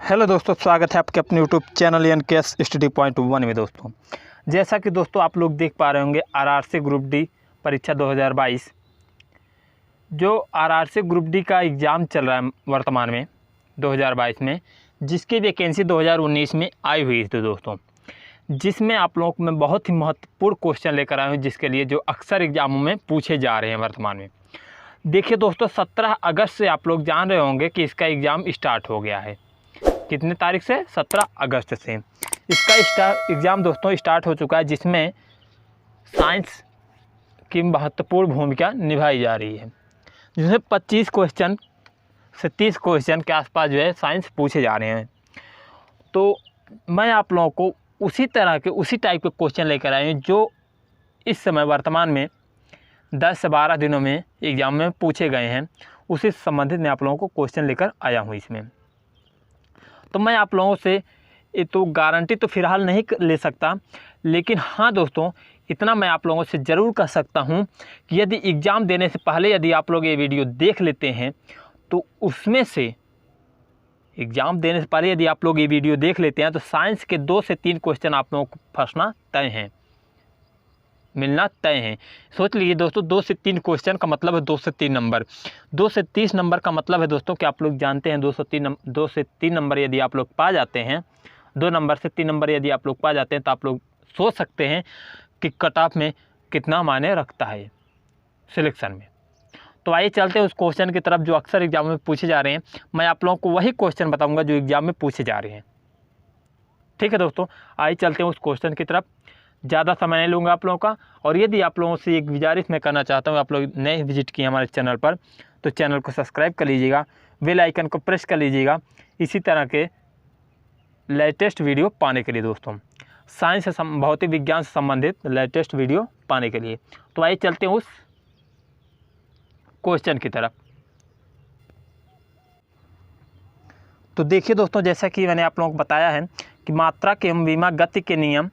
Hello दोस्तों, स्वागत है आपके अपने YouTube channel NKS study point 1 में। दोस्तों जैसा कि दोस्तों आप लोग देख पा रहे होंगे, आरआरसी ग्रुप डी परीक्षा 2022 जो आरआरसी ग्रुप डी का एग्ज़ाम चल रहा है वर्तमान में 2022 में, जिसकी वैकेंसी 2019 में आई हुई थी दोस्तों, जिसमें आप लोगों को मैं बहुत ही महत्वपूर्ण क्वेश्चन लेकर आया हूँ, जिसके लिए जो अक्सर एग्ज़ामों में पूछे जा रहे हैं वर्तमान में। देखिए दोस्तों, 17 अगस्त से आप लोग जान रहे होंगे कि इसका एग्ज़ाम स्टार्ट हो गया है। कितने तारीख से? 17 अगस्त से इसका एग्ज़ाम दोस्तों स्टार्ट हो चुका है, जिसमें साइंस की महत्वपूर्ण भूमिका निभाई जा रही है, जिसमें 25 क्वेश्चन से 30 क्वेश्चन के आसपास जो है साइंस पूछे जा रहे हैं। तो मैं आप लोगों को उसी तरह के उसी टाइप के क्वेश्चन लेकर आए हैं जो इस समय वर्तमान में 10 से 12 दिनों में एग्ज़ाम में पूछे गए हैं। उसी संबंधित मैं आप लोगों को क्वेश्चन लेकर आया हूँ इसमें। तो मैं आप लोगों से ये तो गारंटी तो फ़िलहाल नहीं ले सकता, लेकिन हाँ दोस्तों, इतना मैं आप लोगों से ज़रूर कह सकता हूँ कि यदि एग्ज़ाम देने से पहले यदि आप लोग ये वीडियो देख लेते हैं तो उसमें से एग्ज़ाम देने से पहले यदि आप लोग ये वीडियो देख लेते हैं तो साइंस के 2 से 3 क्वेश्चन आप लोगों को फंसना तय है, मिलना तय है। सोच लीजिए दोस्तों, 2 से 3 क्वेश्चन का मतलब है 2 से 3 नंबर। 2 से 30 नंबर का मतलब है दोस्तों कि आप लोग जानते हैं 2 से 3 नंबर यदि आप लोग पा जाते हैं, 2 नंबर से 3 नंबर यदि आप लोग पा जाते हैं तो आप लोग सोच सकते हैं कि कट ऑफ में कितना मायने रखता है सिलेक्शन में। तो आइए चलते हैं उस क्वेश्चन की तरफ जो अक्सर एग्जाम में पूछे जा रहे हैं। मैं आप लोगों को वही क्वेश्चन बताऊँगा जो एग्ज़ाम में पूछे जा रहे हैं। ठीक है दोस्तों, आइए चलते हैं उस क्वेश्चन की तरफ। ज़्यादा समय नहीं लूँगा आप लोगों का, और यदि आप लोगों से एक गुजारिश मैं करना चाहता हूँ, आप लोग नए विजिट किए हमारे चैनल पर तो चैनल को सब्सक्राइब कर लीजिएगा, बेल आइकन को प्रेस कर लीजिएगा इसी तरह के लेटेस्ट वीडियो पाने के लिए दोस्तों, साइंस से भौतिक विज्ञान से संबंधित लेटेस्ट वीडियो पाने के लिए। तो आइए चलते हैं उस क्वेश्चन की तरफ। तो देखिए दोस्तों, जैसा कि मैंने आप लोगों को बताया है कि मात्रक एवं विमा गति के नियम,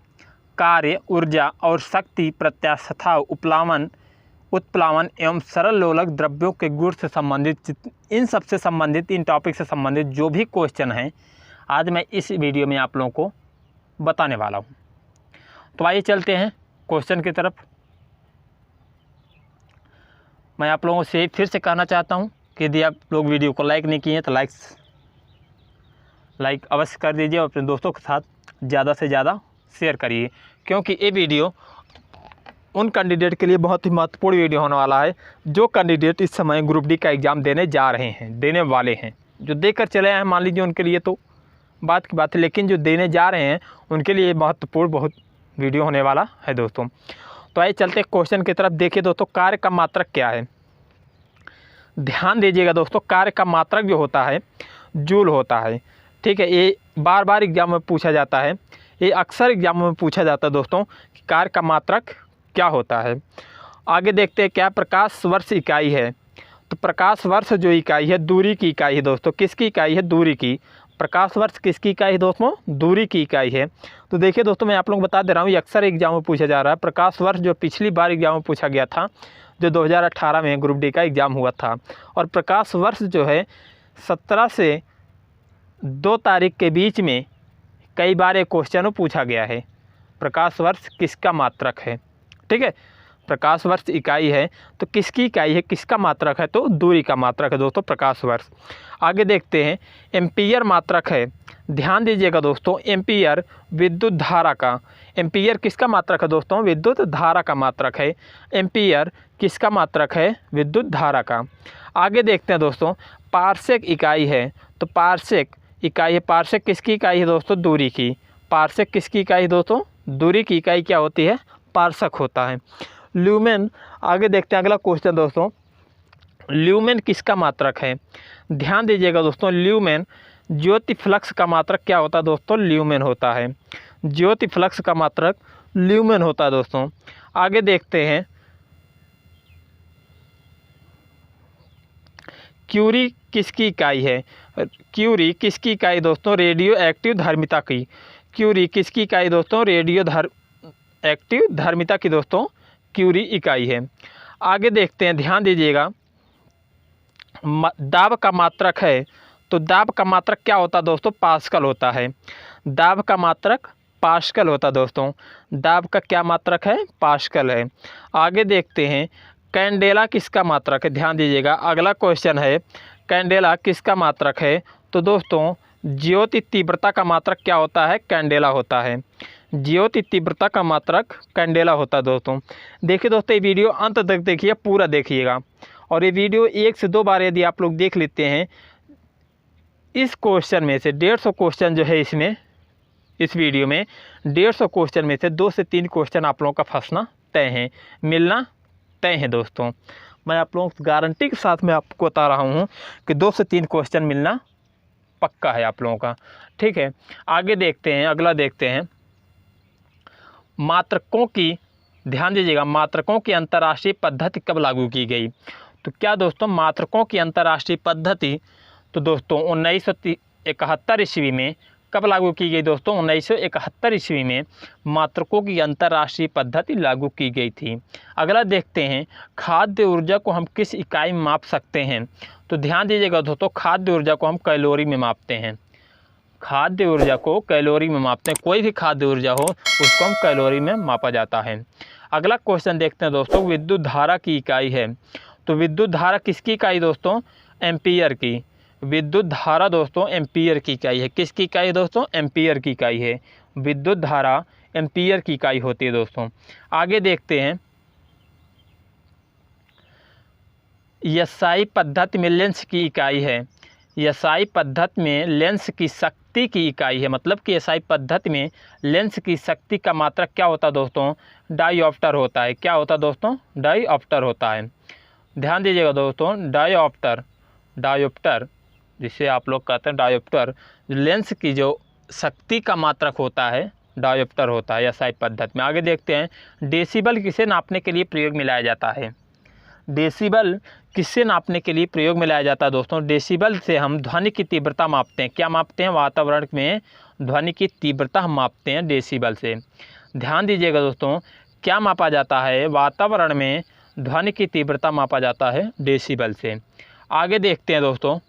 कार्य, ऊर्जा और शक्ति, प्रत्यास्थता, उत्प्लावन एवं सरल लोलक द्रव्यों के गुण से संबंधित, इन सब से संबंधित, इन टॉपिक से संबंधित जो भी क्वेश्चन हैं आज मैं इस वीडियो में आप लोगों को बताने वाला हूं। तो आइए चलते हैं क्वेश्चन की तरफ। मैं आप लोगों से फिर से कहना चाहता हूं कि यदि आप लोग वीडियो को लाइक नहीं किए हैं तो लाइक अवश्य कर दीजिए और अपने दोस्तों के साथ ज़्यादा से ज़्यादा शेयर करिए, क्योंकि ये वीडियो उन कैंडिडेट के लिए बहुत ही महत्वपूर्ण वीडियो होने वाला है जो कैंडिडेट इस समय ग्रुप डी का एग्ज़ाम देने जा रहे हैं, देने वाले हैं। जो देकर चले आए हैं मान लीजिए उनके लिए तो बात की बात है, लेकिन जो देने जा रहे हैं उनके लिए महत्वपूर्ण बहुत वीडियो होने वाला है दोस्तों। तो आइए चलते क्वेश्चन की तरफ। देखिए दोस्तों, कार्य का मात्रक क्या है? ध्यान दीजिएगा दोस्तों, कार्य का मात्रक जो होता है जूल होता है। ठीक है, ये बार बार एग्जाम में पूछा जाता है, ये अक्सर एग्जाम में पूछा जाता है दोस्तों कि कार्य का मात्रक क्या होता है। आगे देखते हैं क्या प्रकाश वर्ष इकाई है। तो प्रकाश वर्ष जो इकाई है दूरी की इकाई है दोस्तों। किसकी इकाई है? दूरी की। प्रकाश वर्ष किसकी इकाई है दोस्तों? दूरी की इकाई है। तो देखिए दोस्तों, मैं आप लोगों को बता दे रहा हूँ, ये अक्सर एग्जाम में पूछा जा रहा है। प्रकाश वर्ष जो पिछली बार एग्जाम में पूछा गया था, जो 2018 में ग्रुप डी का एग्ज़ाम हुआ था, और प्रकाश वर्ष जो है 17 से 2 तारीख के बीच में कई बार एक क्वेश्चन पूछा गया है। प्रकाश वर्ष किसका मात्रक है? ठीक है, प्रकाश वर्ष इकाई है तो किसकी इकाई है, किसका मात्रक है? तो दूरी का मात्रक है दोस्तों प्रकाश वर्ष। आगे देखते हैं, एम्पीयर मात्रक है। ध्यान दीजिएगा दोस्तों, एम्पीयर विद्युत धारा का, एम्पीयर किसका मात्रक है दोस्तों? विद्युत धारा का मात्रक है। एम्पीयर किसका मात्रक है? विद्युत धारा का। आगे देखते हैं दोस्तों, पार्सेक इकाई है। तो पार्सेक इकाई है, पार्सेक किसकी इकाई है दोस्तों? दूरी की। पार्सेक किसकी इकाई है दोस्तों? दूरी की इकाई क्या होती है? पार्सक होता है। ल्यूमेन, आगे देखते हैं अगला क्वेश्चन दोस्तों, ल्यूमेन किसका मात्रक है? ध्यान दीजिएगा दोस्तों, ल्यूमेन ज्योति फ्लक्स का मात्रक क्या होता है दोस्तों? ल्यूमेन होता है। ज्योति फ्लक्स का मात्रक ल्यूमेन होता है दोस्तों। आगे देखते हैं, क्यूरी किसकी इकाई है? क्यूरी किसकी इकाई दोस्तों? रेडियो एक्टिव धर्मिता की। क्यूरी किसकी इकाई दोस्तों? रेडियो एक्टिव धर्मिता की दोस्तों क्यूरी इकाई है। आगे देखते हैं, ध्यान दीजिएगा, दाब का मात्रक है तो दाब का मात्रक क्या होता है दोस्तों? पास्कल होता है। दाब का मात्रक पास्कल होता है दोस्तों। दाब का क्या मात्रक है? पास्कल है। आगे देखते हैं कैंडेला किसका मात्रक है? ध्यान दीजिएगा, अगला क्वेश्चन है कैंडेला किसका मात्रक है? तो दोस्तों ज्योति तीव्रता का मात्रक क्या होता है? कैंडेला होता है। ज्योति तीव्रता का मात्रक कैंडेला होता है दोस्तों। देखिए दोस्तों, ये वीडियो अंत तक देखिए, पूरा देखिएगा। और ये वीडियो 1 से 2 बार यदि आप लोग देख लेते हैं, इस क्वेश्चन में से 150 क्वेश्चन जो है इसमें, इस वीडियो में 150 क्वेश्चन में से 2 से 3 क्वेश्चन आप लोगों का फंसना तय है, मिलना तय है दोस्तों। मैं आप लोगों को गारंटी के साथ मैं आपको बता रहा हूँ कि 2 से 3 क्वेश्चन मिलना पक्का है आप लोगों का। ठीक है, आगे देखते हैं, अगला देखते हैं मात्रकों की। ध्यान दीजिएगा, मात्रकों की अंतर्राष्ट्रीय पद्धति कब लागू की गई? तो क्या दोस्तों मात्रकों की अंतर्राष्ट्रीय पद्धति तो दोस्तों 1971 ईस्वी में कब लागू की गई दोस्तों? 1971 ईस्वी में मात्रकों की अंतर्राष्ट्रीय पद्धति लागू की गई थी। अगला देखते हैं खाद्य ऊर्जा को हम किस इकाई में माप सकते हैं? तो ध्यान दीजिएगा दोस्तों, खाद्य ऊर्जा को हम कैलोरी में मापते हैं। खाद्य ऊर्जा को कैलोरी में मापते हैं। कोई भी खाद्य ऊर्जा हो उसको हम कैलोरी में मापा जाता है। अगला क्वेश्चन देखते हैं दोस्तों, विद्युत धारा की इकाई है। तो विद्युत धारा किसकी इकाई दोस्तों? एम्पीयर की। विद्युत धारा दोस्तों एम्पीयर की इकाई है। किसकी इकाई है दोस्तों? एम्पीयर की इकाई है। विद्युत धारा एम्पीयर की इकाई होती है दोस्तों। आगे देखते हैं एसआई पद्धति में लेंस की इकाई है। एसआई पद्धति में लेंस की शक्ति की इकाई है। मतलब कि एसआई पद्धति में लेंस की शक्ति का मात्रक क्या होता है दोस्तों? डायोप्टर होता है। क्या होता है दोस्तों? डायोप्टर होता है। ध्यान दीजिएगा दोस्तों, डायोप्टर जिसे आप लोग कहते हैं डायोप्टर, लेंस की जो शक्ति का मात्रक होता है डायोप्टर होता है एसआई पद्धति में। आगे देखते हैं डेसिबल किसे नापने के लिए प्रयोग में लाया जाता है? डेसिबल किससे नापने के लिए प्रयोग में लाया जाता है दोस्तों? डेसिबल से हम ध्वनि की तीव्रता मापते हैं। क्या मापते हैं? वातावरण में ध्वनि की तीव्रता हम मापते हैं डेसिबल से। ध्यान दीजिएगा दोस्तों, क्या मापा जाता है? वातावरण में ध्वनि की तीव्रता मापा जाता है डेसिबल से। आगे देखते हैं दोस्तों,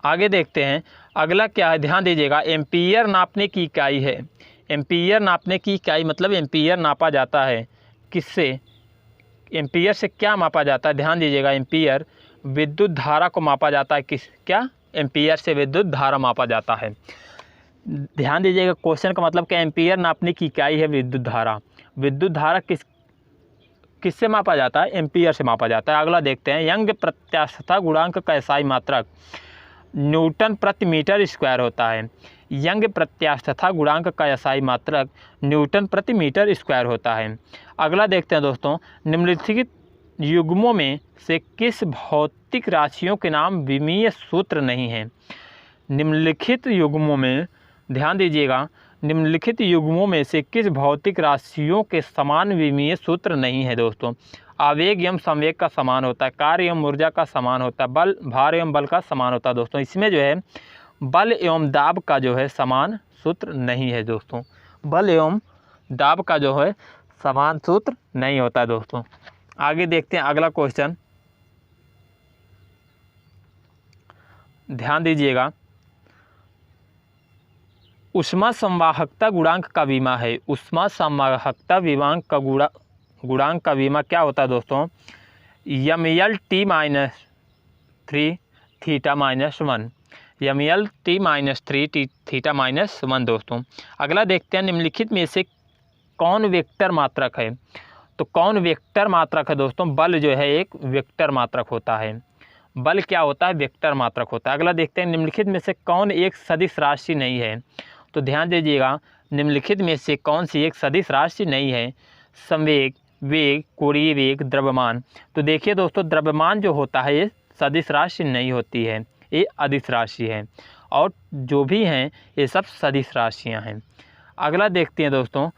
आगे देखते हैं अगला क्या है? ध्यान दीजिएगा, एम्पीयर नापने की इकाई है। एम्पीयर नापने की इकाई मतलब एम्पीयर नापा जाता है किससे? एम्पीयर से क्या मापा जाता है? ध्यान दीजिएगा, एम्पीयर विद्युत धारा को मापा जाता है। किस क्या? एम्पीयर से विद्युत धारा मापा जाता है। ध्यान दीजिएगा, क्वेश्चन का मतलब क्या? एम्पीयर नापने की इकाई है विद्युत धारा। विद्युत धारा किससे मापा जाता है? एम्पीयर से मापा जाता है। अगला देखते हैं यंग प्रत्यास्थता गुणांक का एसआई मात्रक न्यूटन प्रति मीटर स्क्वायर होता है। यंग प्रत्यास्थता गुणांक का एसआई मात्रक न्यूटन प्रति मीटर स्क्वायर होता है। अगला देखते हैं दोस्तों, निम्नलिखित युग्मों में से किस भौतिक राशियों के नाम विमीय सूत्र नहीं है? निम्नलिखित युग्मों में, ध्यान दीजिएगा, निम्नलिखित युग्मों में से किस भौतिक राशियों के समान विमीय सूत्र नहीं है दोस्तों? आवेग एवं संवेग का समान होता है, कार्य एवं ऊर्जा का समान होता है, बल भार एवं बल का समान होता है दोस्तों। इसमें जो है बल एवं दाब का जो है समान सूत्र नहीं है दोस्तों। बल एवं दाब का जो है समान सूत्र नहीं होता है दोस्तों। आगे देखते हैं अगला क्वेश्चन, ध्यान दीजिएगा, ऊष्मा संवाहकता गुणांक का विमा है। ऊष्मा संवाहकता विमांक का गुणांक का विमा क्या होता है दोस्तों? mL/T-3 θ-1, mL/T-3 θ-1 दोस्तों। अगला देखते हैं निम्नलिखित में से कौन वेक्टर मात्रक है? तो कौन वेक्टर मात्रक है दोस्तों? बल जो है एक वेक्टर मात्रक होता है। बल क्या होता है? वेक्टर मात्रक होता है। अगला देखते हैं निम्नलिखित में से कौन एक सदिश राशि नहीं है? तो ध्यान दीजिएगा, निम्नलिखित में से कौन सी एक सदिश राशि नहीं है? संवेग, वेग, कोणीय वेग, द्रव्यमान। तो देखिए दोस्तों, द्रव्यमान जो होता है ये सदिश राशि नहीं होती है, ये अदिश राशि है, और जो भी हैं ये सब सदिश राशियां हैं। अगला देखते हैं दोस्तों,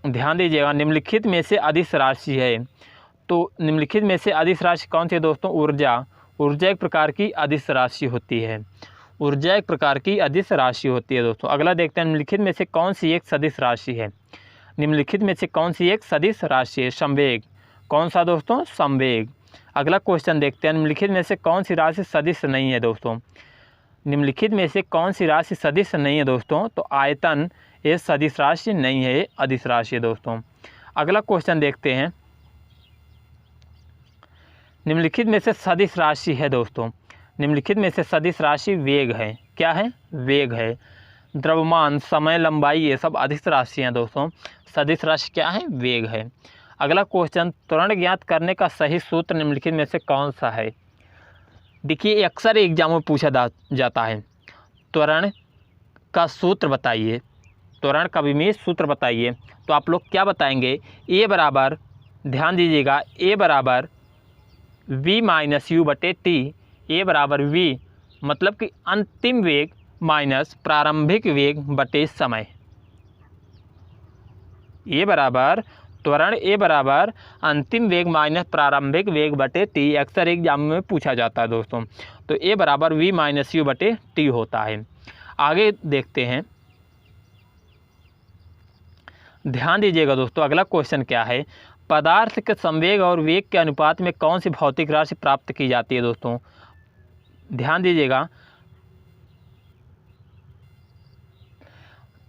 ध्यान दीजिएगा, निम्नलिखित में से अदिश राशि है। तो निम्नलिखित में से अदिश राशि कौन सी है दोस्तों? ऊर्जा। ऊर्जा एक प्रकार की अदिश राशि होती है। ऊर्जा एक प्रकार की अदिश राशि होती है दोस्तों। अगला देखते हैं निम्नलिखित में से कौन सी एक सदिश राशि है? निम्नलिखित में से कौन सी एक सदिश राशि है? संवेग। कौन सा दोस्तों? संवेग। अगला क्वेश्चन देखते हैं, निम्नलिखित में से कौन सी राशि सदिश नहीं है दोस्तों। निम्नलिखित में से कौन सी राशि सदिश नहीं है दोस्तों, तो आयतन ये सदिश राशि नहीं है, ये अदिश राशि है दोस्तों। अगला क्वेश्चन देखते हैं, निम्नलिखित में से सदिश राशि है दोस्तों। निम्नलिखित में से सदिश राशि वेग है। क्या है? वेग है। द्रव्यमान, समय, लंबाई ये सब अदिश राशि हैं दोस्तों। सदिश राशि क्या है? वेग है। अगला क्वेश्चन, त्वरण ज्ञात करने का सही सूत्र निम्नलिखित में से कौन सा है। देखिए अक्सर एग्जाम में पूछा जाता है, त्वरण का सूत्र बताइए, त्वरण का विमेय सूत्र बताइए। तो आप लोग क्या बताएंगे? ए बराबर, ध्यान दीजिएगा, ए बराबर v माइनस यू बटे टी। ए बराबर v मतलब कि अंतिम वेग माइनस प्रारंभिक वेग बटे समय। ए बराबर त्वरण, ए बराबर अंतिम वेग माइनस प्रारंभिक वेग बटे टी, अक्सर एग्जाम में पूछा जाता है दोस्तों। तो ए बराबर v माइनस यू बटे टी होता है। आगे देखते हैं, ध्यान दीजिएगा दोस्तों, अगला क्वेश्चन क्या है, पदार्थ के संवेग और वेग के अनुपात में कौन सी भौतिक राशि प्राप्त की जाती है दोस्तों। ध्यान दीजिएगा,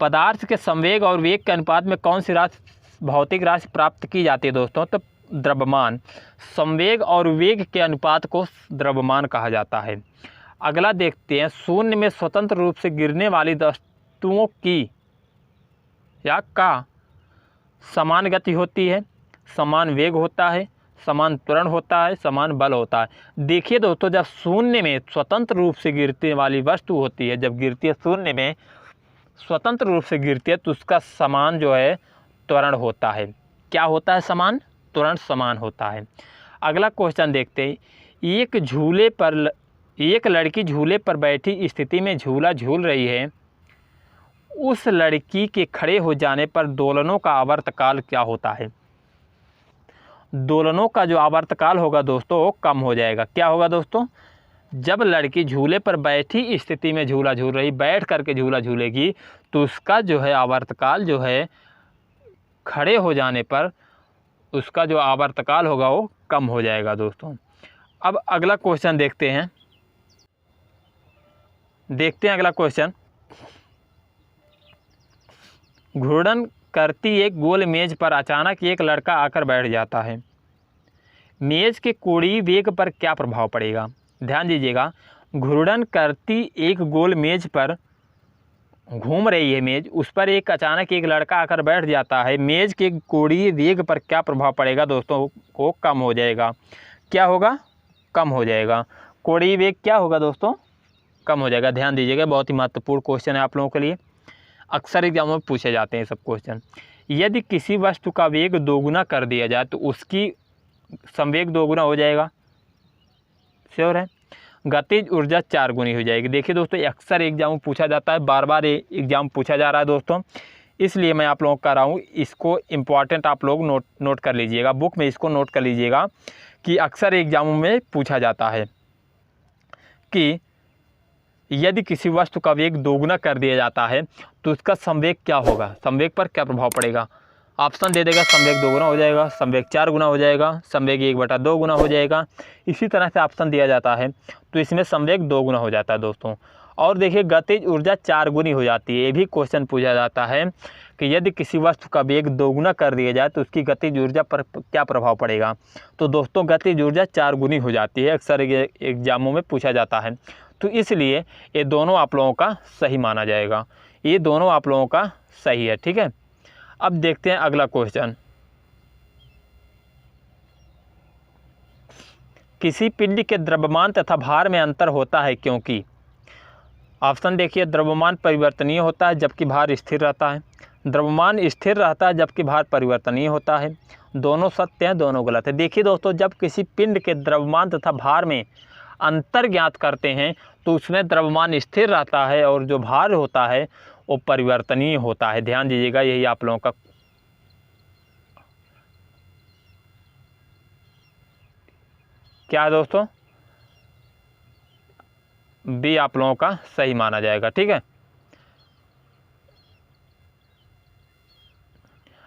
पदार्थ के संवेग और वेग के अनुपात में कौन सी राशि भौतिक राशि प्राप्त की जाती है दोस्तों, तो द्रव्यमान। संवेग और वेग के अनुपात को द्रव्यमान कहा जाता है। अगला देखते हैं, शून्य में स्वतंत्र रूप से गिरने वाली वस्तुओं की या का समान गति होती है, समान वेग होता है, समान त्वरण होता है, समान बल होता है। देखिए दोस्तों, जब शून्य में स्वतंत्र रूप से गिरने वाली वस्तु होती है, जब गिरती है शून्य में स्वतंत्र रूप से गिरती है, तो उसका समान जो है त्वरण होता है। क्या होता है? समान, त्वरण समान होता है। अगला क्वेश्चन देखते हैं, एक लड़की झूले पर बैठी स्थिति में झूला झूल रही है, उस लड़की के खड़े हो जाने पर दोलनों का आवर्तकाल क्या होता है। दोलनों का जो आवर्तकाल होगा दोस्तों वो कम हो जाएगा। क्या होगा दोस्तों? जब लड़की झूले पर बैठी स्थिति में झूला झूल रही, बैठ करके झूला झूलेगी, तो उसका जो है आवर्तकाल जो है खड़े हो जाने पर उसका जो आवर्तकाल होगा वो कम हो जाएगा दोस्तों। अब अगला क्वेश्चन देखते हैं अगला क्वेश्चन, घूर्णन करती एक गोल मेज पर अचानक एक लड़का आकर बैठ जाता है, मेज के कोणीय वेग पर क्या प्रभाव पड़ेगा। ध्यान दीजिएगा, घूर्णन करती एक गोल मेज पर घूम रही है मेज, उस पर अचानक एक लड़का आकर बैठ जाता है, मेज के कोणीय वेग पर क्या प्रभाव पड़ेगा दोस्तों, को कम हो जाएगा। क्या होगा? कम हो जाएगा। कोणीय वेग क्या होगा दोस्तों? कम हो जाएगा। ध्यान दीजिएगा, बहुत ही महत्वपूर्ण क्वेश्चन है आप लोगों के लिए, अक्सर एग्जामों में पूछे जाते हैं सब क्वेश्चन। यदि किसी वस्तु का वेग दोगुना कर दिया जाए तो उसकी संवेग दोगुना हो जाएगा, श्योर है। गतिज ऊर्जा 4 गुनी हो जाएगी। देखिए दोस्तों, अक्सर एग्जाम में पूछा जाता है, बार बार एग्जाम पूछा जा रहा है दोस्तों, इसलिए मैं आप लोगों को कर रहा हूँ, इसको इम्पॉर्टेंट आप लोग नोट कर लीजिएगा, बुक में इसको नोट कर लीजिएगा कि अक्सर एग्जामों में पूछा जाता है कि यदि किसी वस्तु का वेग दोगुना कर दिया जाता है तो उसका संवेग क्या होगा, संवेग पर क्या प्रभाव पड़ेगा। ऑप्शन दे देगा, संवेग 2 गुना हो जाएगा, संवेग 4 गुना हो जाएगा, संवेग 1/2 गुना हो जाएगा, इसी तरह से ऑप्शन दिया जाता है। तो इसमें संवेग 2 गुना हो जाता है दोस्तों। और देखिए, गतिज ऊर्जा 4 गुनी हो जाती है। ये भी क्वेश्चन पूछा जाता है कि यदि किसी वस्तु का वेग 2 गुना कर दिया जाए तो उसकी गतिज ऊर्जा पर क्या प्रभाव पड़ेगा। तो दोस्तों, गतिज ऊर्जा 4 गुनी हो जाती है, अक्सर एग्जामों में पूछा जाता है। तो इसलिए ये दोनों आप लोगों का सही माना जाएगा, ये दोनों आप लोगों का सही है, ठीक है। अब देखते हैं अगला क्वेश्चन, किसी पिंड के द्रव्यमान तथा भार में अंतर होता है क्योंकि। ऑप्शन देखिए, द्रव्यमान परिवर्तनीय होता है जबकि भार स्थिर रहता है, द्रव्यमान स्थिर रहता है जबकि भार परिवर्तनीय होता है। दोनों सत्य हैं, दोनों गलत है। देखिए दोस्तों, जब किसी पिंड के द्रव्यमान तथा भार में अंतर ज्ञात करते हैं तो उसमें द्रव्यमान स्थिर रहता है और जो भार होता है वो परिवर्तनीय होता है। ध्यान दीजिएगा, यही आप लोगों का क्या है दोस्तों, बी आप लोगों का सही माना जाएगा, ठीक है।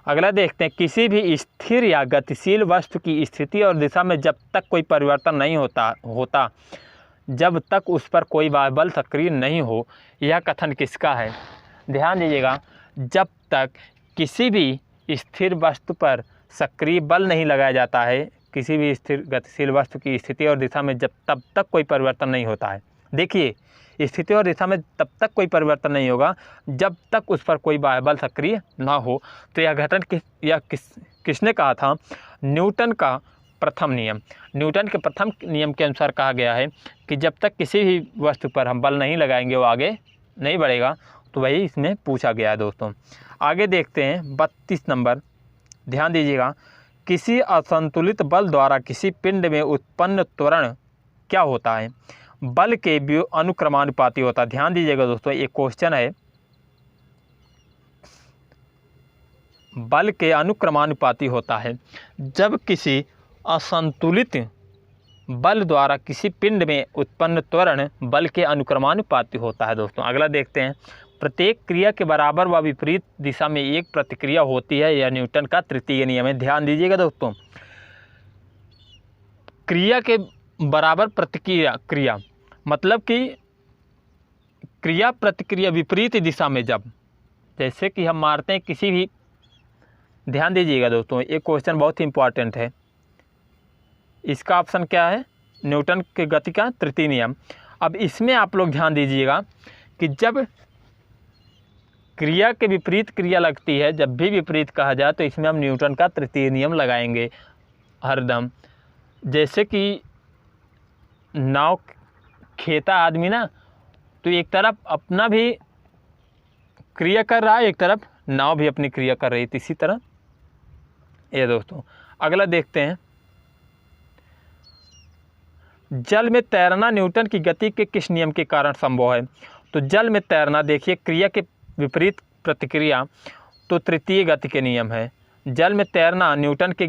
अगला देखते हैं, किसी भी स्थिर या गतिशील वस्तु की स्थिति और दिशा में जब तक कोई परिवर्तन नहीं होता जब तक उस पर कोई बल सक्रिय नहीं हो। यह कथन किसका है? ध्यान दीजिएगा, जब तक किसी भी स्थिर वस्तु पर सक्रिय बल नहीं लगाया जाता है, किसी भी स्थिर गतिशील वस्तु की स्थिति और दिशा में तब तक कोई परिवर्तन नहीं होता है। देखिए, स्थिति और दिशा में तब तक कोई परिवर्तन नहीं होगा जब तक उस पर कोई बल सक्रिय ना हो। तो यह घटन किसने कहा था? न्यूटन का प्रथम नियम। न्यूटन के प्रथम नियम के अनुसार कहा गया है कि जब तक किसी भी वस्तु पर हम बल नहीं लगाएंगे वो आगे नहीं बढ़ेगा। तो वही इसमें पूछा गया है दोस्तों। आगे देखते हैं 32 नंबर, ध्यान दीजिएगा, किसी असंतुलित बल द्वारा किसी पिंड में उत्पन्न त्वरण क्या होता है? बल के अनुक्रमानुपाती होता है। ध्यान दीजिएगा दोस्तों, एक क्वेश्चन है, बल के अनुक्रमानुपाती होता है जब किसी असंतुलित बल द्वारा किसी पिंड में उत्पन्न त्वरण बल के अनुक्रमानुपाती होता है दोस्तों। अगला देखते हैं, प्रत्येक क्रिया के बराबर व विपरीत दिशा में एक प्रतिक्रिया होती है। यह न्यूटन का तृतीय नियम है। ध्यान दीजिएगा दोस्तों, क्रिया के बराबर क्रिया मतलब कि क्रिया प्रतिक्रिया विपरीत दिशा में जब, जैसे कि हम मारते हैं किसी भी, ध्यान दीजिएगा दोस्तों, ये क्वेश्चन बहुत ही इंपॉर्टेंट है। इसका ऑप्शन क्या है? न्यूटन के गति का तृतीय नियम। अब इसमें आप लोग ध्यान दीजिएगा कि जब क्रिया के विपरीत क्रिया लगती है, जब भी विपरीत कहा जाए तो इसमें हम न्यूटन का तृतीय नियम लगाएंगे हरदम। जैसे कि नाव खेता आदमी ना, तो एक तरफ अपना भी क्रिया कर रहा है, एक तरफ नाव भी अपनी क्रिया कर रही है। इसी तरह ये दोस्तों। अगला देखते हैं, जल में तैरना न्यूटन की गति के किस नियम के कारण संभव है? तो जल में तैरना, देखिए, क्रिया के विपरीत प्रतिक्रिया तो तृतीय गति के नियम है। जल में तैरना न्यूटन के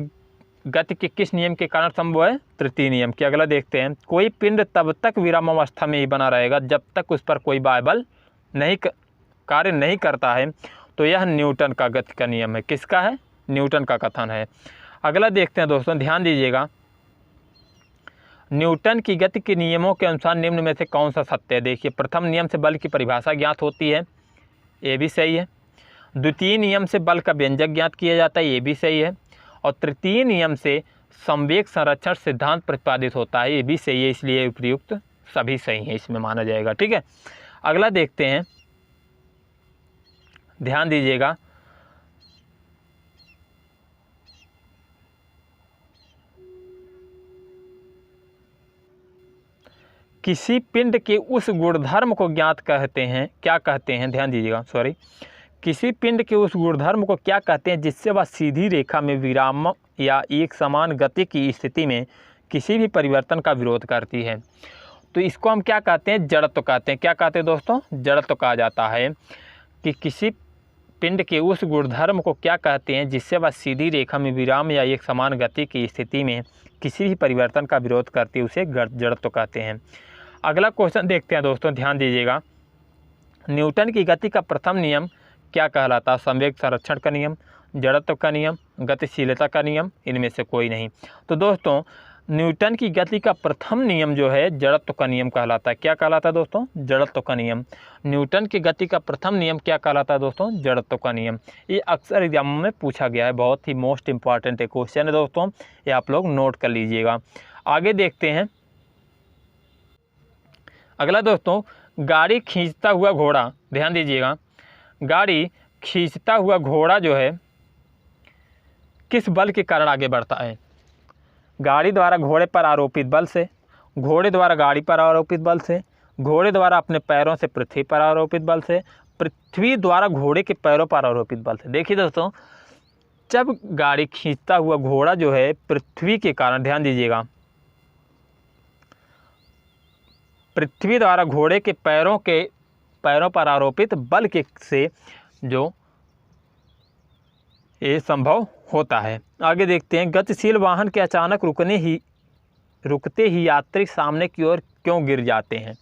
गति के किस नियम के कारण संभव है? तृतीय नियम के। अगला देखते हैं, कोई पिंड तब तक विराम अवस्था में ही बना रहेगा जब तक उस पर कोई बल नहीं कार्य नहीं करता है। तो यह न्यूटन का गति का नियम है। किसका है? न्यूटन का कथन है। अगला देखते हैं दोस्तों, ध्यान दीजिएगा, न्यूटन की गति के नियमों के अनुसार निम्न में से कौन सा सत्य है? देखिए, प्रथम नियम से बल की परिभाषा ज्ञात होती है, ये भी सही है। द्वितीय नियम से बल का व्यंजक ज्ञात किया जाता है, ये भी सही है। और तृतीय नियम से संवेग संरक्षण सिद्धांत प्रतिपादित होता है, ये भी सही है। इसलिए उपयुक्त सभी सही है, इसमें माना जाएगा। ठीक है, अगला देखते हैं, ध्यान दीजिएगा, किसी पिंड के उस गुणधर्म को ज्ञात कहते हैं, क्या कहते हैं? ध्यान दीजिएगा, किसी पिंड के उस गुणधर्म को क्या कहते हैं जिससे वह सीधी रेखा में विराम या एक समान गति की स्थिति में किसी भी परिवर्तन का विरोध करती है? तो इसको हम क्या कहते हैं? जड़त्व कहते हैं। क्या कहते हैं दोस्तों? जड़त्व कहा जाता है कि किसी पिंड के उस गुणधर्म को क्या कहते हैं जिससे वह सीधी रेखा में विराम या एक समान गति की स्थिति में किसी भी परिवर्तन का विरोध करती है, उसे जड़त्व कहते हैं। अगला क्वेश्चन देखते हैं दोस्तों, ध्यान दीजिएगा, न्यूटन की गति का प्रथम नियम क्या कहलाता है? संवेग संरक्षण का नियम, जड़त्व का नियम, गतिशीलता का नियम, इनमें से कोई नहीं। तो दोस्तों, न्यूटन की गति का प्रथम नियम जो है जड़त्व का नियम कहलाता है। क्या कहलाता है दोस्तों? जड़त्व का नियम। न्यूटन की गति का प्रथम नियम क्या कहलाता है दोस्तों? जड़त्व का नियम। ये अक्सर एग्जामों में पूछा गया है, बहुत ही मोस्ट इंपॉर्टेंट क्वेश्चन है दोस्तों, ये आप लोग नोट कर लीजिएगा। आगे देखते हैं, अगला दोस्तों, गाड़ी खींचता हुआ घोड़ा, ध्यान दीजिएगा, गाड़ी खींचता हुआ घोड़ा जो है किस बल के कारण आगे बढ़ता है? गाड़ी द्वारा घोड़े पर आरोपित बल से, घोड़े द्वारा गाड़ी पर आरोपित बल से, घोड़े द्वारा अपने पैरों से पृथ्वी पर आरोपित बल से, पृथ्वी द्वारा घोड़े के पैरों पर आरोपित बल से। देखिए दोस्तों, जब गाड़ी खींचता हुआ घोड़ा जो है पृथ्वी के कारण, ध्यान दीजिएगा, पृथ्वी द्वारा घोड़े के पैरों पर आरोपित बल के से जो ये संभव होता है। आगे देखते हैं, गतिशील वाहन के अचानक रुकते ही यात्री सामने की ओर क्यों गिर जाते हैं?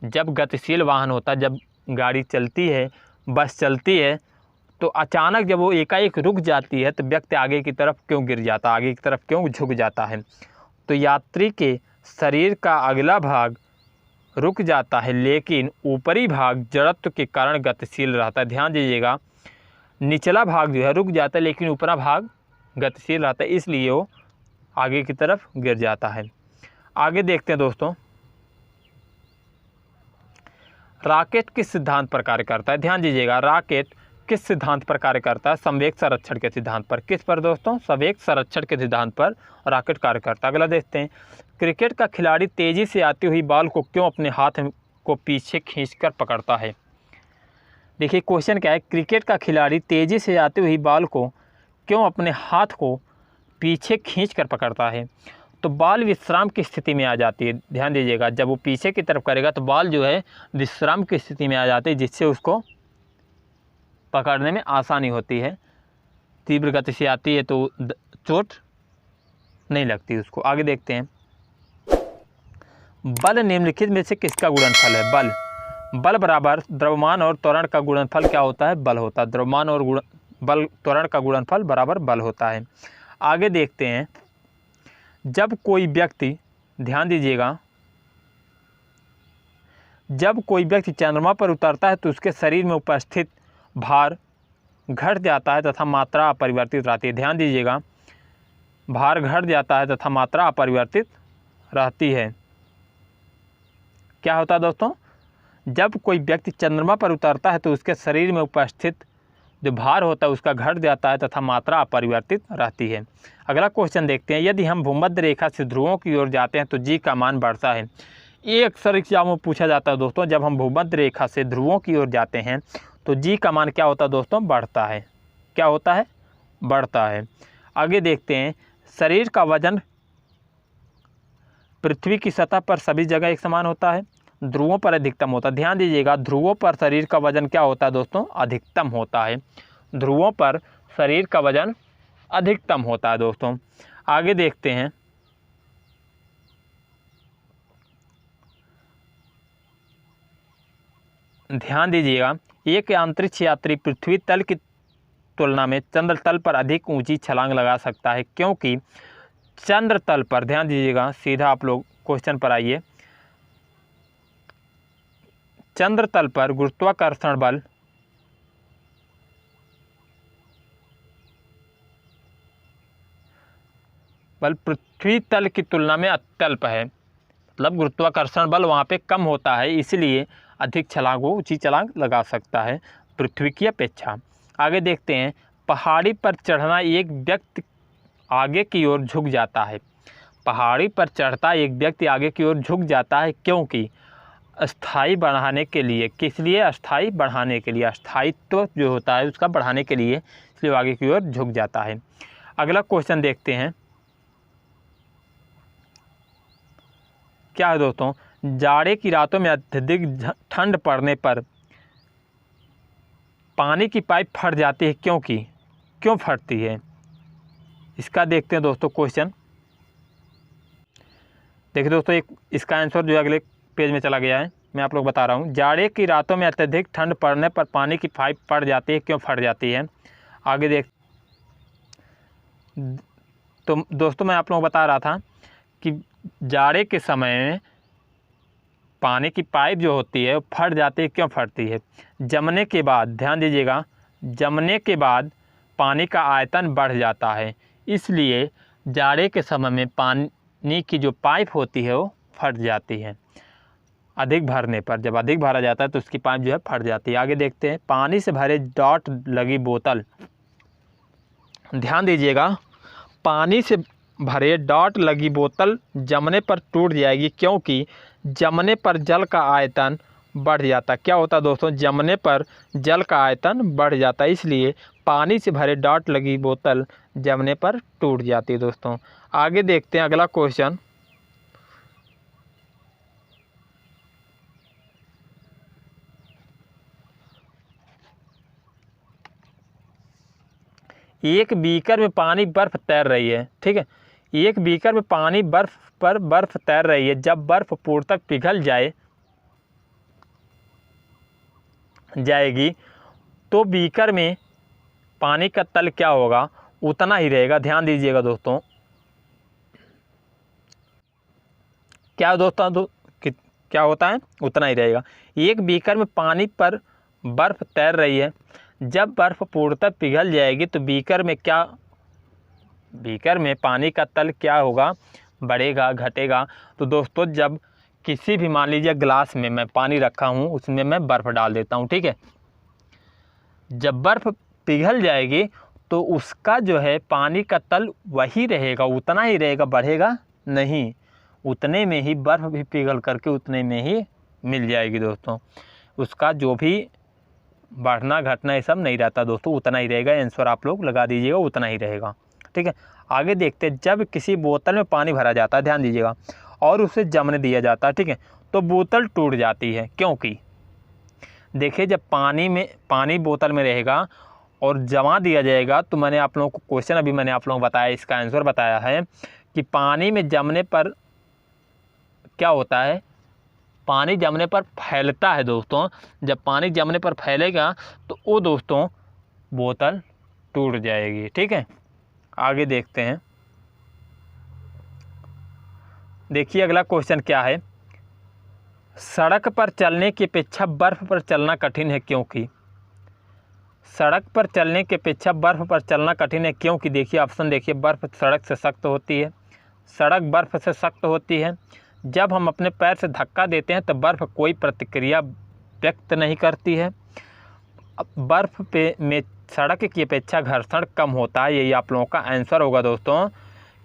जब गतिशील वाहन होता है, जब गाड़ी चलती है, बस चलती है, तो अचानक जब वो एकाएक रुक जाती है तो व्यक्ति आगे की तरफ क्यों गिर जाता है, आगे की तरफ क्यों झुक जाता है। तो यात्री के शरीर का अगला भाग रुक जाता है लेकिन ऊपरी भाग जड़त्व के कारण गतिशील रहता है। ध्यान दीजिएगा, निचला भाग जो है रुक जाता है लेकिन ऊपरा भाग गतिशील रहता है, इसलिए वो आगे की तरफ गिर जाता है। आगे देखते हैं दोस्तों, रॉकेट किस सिद्धांत पर कार्य करता है। ध्यान दीजिएगा, रॉकेट किस सिद्धांत पर कार्य करता है। संवेग संरक्षण के सिद्धांत पर। किस पर दोस्तों, संवेग संरक्षण के सिद्धांत पर रॉकेट कार्य करता है। अगला देखते हैं, क्रिकेट का खिलाड़ी तेजी से आती हुई बॉल को क्यों अपने हाथ को पीछे खींचकर पकड़ता है। देखिए क्वेश्चन क्या है, क्रिकेट का खिलाड़ी तेजी से आती हुई बॉल को क्यों अपने हाथ को पीछे खींचकर पकड़ता है। तो बॉल विश्राम की स्थिति में आ जाती है। ध्यान दीजिएगा, जब वो पीछे की तरफ करेगा तो बॉल जो है विश्राम की स्थिति में आ जाती है, जिससे उसको पकड़ने में आसानी होती है। तीव्र गति से आती है तो चोट नहीं लगती उसको। आगे देखते हैं, बल निम्नलिखित में से किसका गुणनफल है। बल बराबर द्रव्यमान और त्वरण का गुणनफल क्या होता है, बल होता है। द्रव्यमान और बल त्वरण का गुणनफल बराबर बल होता है। आगे देखते हैं, जब कोई व्यक्ति, ध्यान दीजिएगा, जब कोई व्यक्ति चंद्रमा पर उतरता है तो उसके शरीर में उपस्थित भार घट जाता है तथा मात्रा अपरिवर्तित रहती है। ध्यान दीजिएगा, भार घट जाता है तथा मात्रा अपरिवर्तित रहती है। क्या होता है दोस्तों, जब कोई व्यक्ति चंद्रमा पर उतरता है तो उसके शरीर में उपस्थित जो भार होता है उसका घट जाता है तथा मात्रा अपरिवर्तित रहती है। अगला क्वेश्चन देखते हैं, यदि हम भूमध्य रेखा से ध्रुवों की ओर जाते हैं तो जी का मान बढ़ता है। ये अक्सर एग्जाम में पूछा जाता है दोस्तों, जब हम भूमध्य रेखा से ध्रुवों की ओर जाते हैं तो जी का मान क्या होता है दोस्तों, बढ़ता है। क्या होता है, बढ़ता है। आगे देखते हैं, शरीर का वजन पृथ्वी की सतह पर सभी जगह एक समान होता है, ध्रुवों पर अधिकतम होता है। ध्यान दीजिएगा, ध्रुवों पर शरीर का वजन क्या होता है दोस्तों, अधिकतम होता है। ध्रुवों पर शरीर का वजन अधिकतम होता है दोस्तों। आगे देखते हैं, ध्यान दीजिएगा, एक अंतरिक्ष यात्री पृथ्वी तल की तुलना में चंद्र तल पर अधिक ऊंची छलांग लगा सकता है, क्योंकि चंद्र तल पर, ध्यान दीजिएगा, सीधा आप लोग क्वेश्चन पर आइए, चंद्र तल पर गुरुत्वाकर्षण बल पृथ्वी तल की तुलना में अत्यल्प है। मतलब गुरुत्वाकर्षण बल वहाँ पे कम होता है, इसलिए अधिक छलांग, वो ऊंची छलांग लगा सकता है पृथ्वी की अपेक्षा। आगे देखते हैं, पहाड़ी पर चढ़ना एक व्यक्ति आगे की ओर झुक जाता है। पहाड़ी पर चढ़ता एक व्यक्ति आगे की ओर झुक जाता है क्योंकि अस्थाई बढ़ाने के लिए। किस लिए, अस्थाई बढ़ाने के लिए, अस्थायित्व जो होता है उसका बढ़ाने के लिए, इसलिए आगे की ओर झुक जाता है। अगला क्वेश्चन देखते हैं, क्या है दोस्तों, जाड़े की रातों में अत्यधिक ठंड पड़ने पर पानी की पाइप फट जाती है, क्यों फटती है। इसका देखते हैं दोस्तों क्वेश्चन। देखिए दोस्तों, एक इसका आंसर जो अगले पेज में चला गया है, मैं आप लोग बता रहा हूँ। जाड़े की रातों में अत्यधिक ठंड पड़ने पर पानी की पाइप फट जाती है, क्यों फट जाती है। आगे देख, तो दोस्तों मैं आप लोगों को बता रहा था कि जाड़े के समय में पानी की पाइप जो होती है वो फट जाती है। क्यों फटती है, जमने के बाद, ध्यान दीजिएगा, जमने के बाद पानी का आयतन बढ़ जाता है, इसलिए जाड़े के समय में पानी की जो पाइप होती है वो फट जाती है अधिक भरने पर। जब अधिक भरा जाता है तो उसकी पाइप जो है फट जाती है। आगे देखते हैं, पानी से भरे डॉट लगी बोतल, ध्यान दीजिएगा, पानी से भरे डॉट लगी बोतल जमने पर टूट जाएगी, क्योंकि जमने पर जल का आयतन बढ़ जाता। क्या होता है दोस्तों, जमने पर जल का आयतन बढ़ जाता है, इसलिए पानी से भरे डॉट लगी बोतल जमने पर टूट जाती है दोस्तों। आगे देखते हैं अगला क्वेश्चन, एक बीकर में पानी बर्फ़ तैर रही है, ठीक है, एक बीकर में पानी बर्फ़ तैर रही है। जब बर्फ़ पूर्णतः पिघल जाएगी तो बीकर में पानी का तल क्या होगा, उतना ही रहेगा। ध्यान दीजिएगा दोस्तों, क्या दोस्तों क्या होता है, उतना ही रहेगा। एक बीकर में पानी पर बर्फ़ तैर रही है, जब बर्फ़ पूर्णतः पिघल जाएगी तो बीकर में पानी का तल क्या होगा, बढ़ेगा घटेगा। तो दोस्तों जब किसी भी, मान लीजिए ग्लास में मैं पानी रखा हूँ, उसमें मैं बर्फ़ डाल देता हूँ, ठीक है। जब बर्फ़ पिघल जाएगी तो उसका जो है पानी का तल वही रहेगा, उतना ही रहेगा, बढ़ेगा नहीं। उतने में ही बर्फ़ भी पिघल करके उतने में ही मिल जाएगी दोस्तों। उसका जो भी बढ़ना घटना ये सब नहीं रहता दोस्तों, उतना ही रहेगा। आंसर आप लोग लगा दीजिएगा, उतना ही रहेगा, ठीक है। आगे देखते हैं, जब किसी बोतल में पानी भरा जाता है, ध्यान दीजिएगा, और उसे जमने दिया जाता है, ठीक है, तो बोतल टूट जाती है, क्योंकि देखिए जब पानी बोतल में रहेगा और जमा दिया जाएगा, तो मैंने आप लोगों को क्वेश्चन अभी मैंने आप लोगों को बताया, इसका आंसर बताया है कि पानी में जमने पर क्या होता है, पानी जमने पर फैलता है दोस्तों। जब पानी जमने पर फैलेगा तो वो दोस्तों बोतल टूट जाएगी, ठीक है। आगे देखते हैं, देखिए अगला क्वेश्चन क्या है, सड़क पर चलने की अपेक्षा बर्फ़ पर चलना कठिन है, क्योंकि सड़क पर चलने की अपेक्षा बर्फ़ पर चलना कठिन है क्योंकि देखिए ऑप्शन देखिए, बर्फ़ सड़क से सख्त होती है, सड़क बर्फ़ से सख्त होती है। जब हम अपने पैर से धक्का देते हैं तो बर्फ़ कोई प्रतिक्रिया व्यक्त नहीं करती है। बर्फ़ में सड़क की अपेक्षा घर्षण कम होता है, यही आप लोगों का आंसर होगा दोस्तों,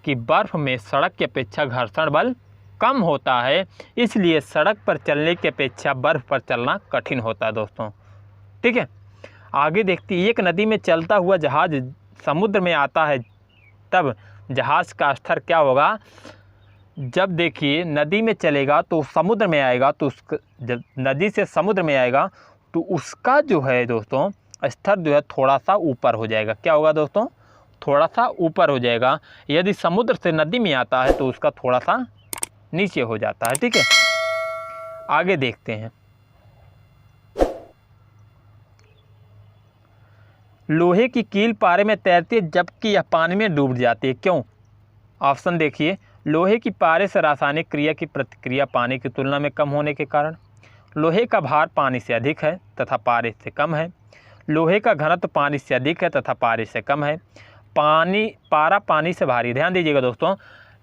कि बर्फ़ में सड़क की अपेक्षा घर्षण बल कम होता है, इसलिए सड़क पर चलने की अपेक्षा बर्फ़ पर चलना कठिन होता है दोस्तों, ठीक है। आगे देखते हैं, एक नदी में चलता हुआ जहाज़ समुद्र में आता है, तब जहाज़ का स्तर क्या होगा। जब देखिए नदी में चलेगा तो समुद्र में आएगा, तो जब नदी से समुद्र में आएगा तो उसका जो है दोस्तों स्तर जो है थोड़ा सा ऊपर हो जाएगा। क्या होगा दोस्तों, थोड़ा सा ऊपर हो जाएगा। यदि समुद्र से नदी में आता है तो उसका थोड़ा सा नीचे हो जाता है, ठीक है। आगे देखते हैं, लोहे की कील पारे में तैरती है जबकि यह पानी में डूब जाती है, क्यों। ऑप्शन देखिए, लोहे की पारे से रासायनिक क्रिया की प्रतिक्रिया पानी की तुलना में कम होने के कारण, लोहे का भार पानी से अधिक है तथा पारे से कम है, लोहे का घनत्व पानी से अधिक है तथा पारे से कम है, पारा पानी से भारी। ध्यान दीजिएगा दोस्तों,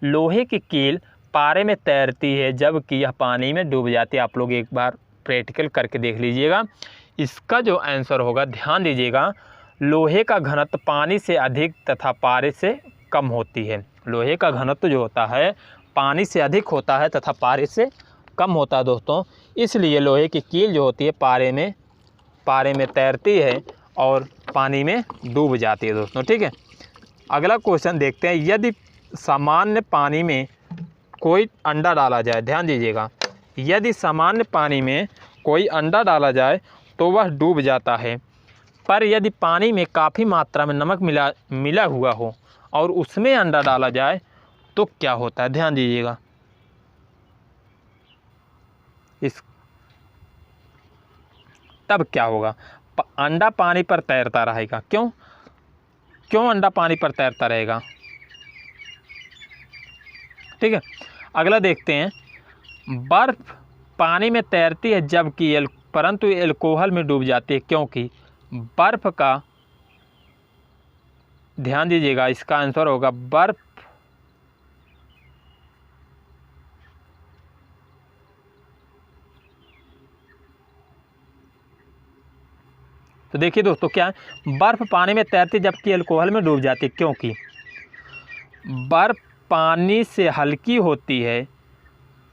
लोहे की कील पारे में तैरती है जबकि यह पानी में डूब जाती है। आप लोग एक बार प्रैक्टिकल करके देख लीजिएगा। इसका जो आंसर होगा, ध्यान दीजिएगा, लोहे का घनत्व पानी से अधिक तथा पारे से कम होती है। लोहे का घनत्व जो होता है पानी से अधिक होता है तथा पारे से कम होता है दोस्तों, इसलिए लोहे की कील जो होती है पारे में तैरती है और पानी में डूब जाती है दोस्तों, ठीक है। अगला क्वेश्चन देखते हैं, यदि सामान्य पानी में कोई अंडा डाला जाए, ध्यान दीजिएगा, यदि सामान्य पानी में कोई अंडा डाला जाए तो वह डूब जाता है, पर यदि पानी में काफ़ी मात्रा में नमक मिला हुआ हो और उसमें अंडा डाला जाए तो क्या होता है। ध्यान दीजिएगा, तब क्या होगा, अंडा पानी पर तैरता रहेगा। क्यों अंडा पानी पर तैरता रहेगा, ठीक है। अगला देखते हैं, बर्फ़ पानी में तैरती है जबकि परंतु एल्कोहल में डूब जाती है, क्योंकि बर्फ़ का, ध्यान दीजिएगा, इसका आंसर होगा बर्फ़ तो देखिए दोस्तों क्या है, बर्फ़ पानी में तैरती जबकि अल्कोहल में डूब जाती है, क्योंकि बर्फ़ पानी से हल्की होती है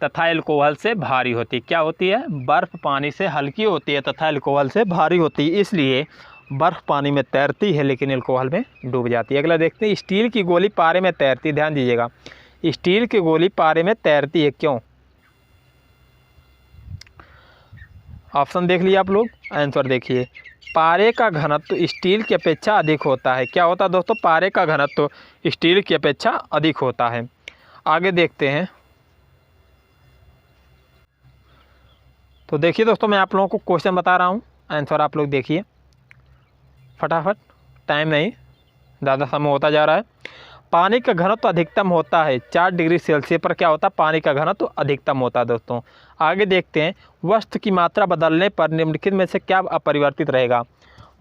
तथा अल्कोहल से भारी होती है। क्या होती है, बर्फ़ पानी से हल्की होती है तथा अल्कोहल से भारी होती है, इसलिए बर्फ़ पानी में तैरती है लेकिन अल्कोहल में डूब जाती है। अगला देखते हैं, स्टील की गोली पारे में तैरती है। ध्यान दीजिएगा, स्टील की गोली पारे में तैरती है, क्यों। ऑप्शन देख लिए आप लोग, आंसर देखिए, पारे का घनत्व स्टील की अपेक्षा अधिक होता है। क्या होता है दोस्तों, पारे का घनत्व स्टील की अपेक्षा अधिक होता है। आगे देखते हैं, तो देखिए दोस्तों मैं आप लोगों को क्वेश्चन बता रहा हूँ, आंसर आप लोग देखिए फटाफट। टाइम नहीं, ज़्यादा समय होता जा रहा है। पानी का घनत्व अधिकतम होता है 4 डिग्री सेल्सियस पर क्या होता है, पानी का घनत्व अधिकतम होता है दोस्तों। आगे देखते हैं, वस्तु की मात्रा बदलने पर निम्नलिखित में से क्या अपरिवर्तित रहेगा।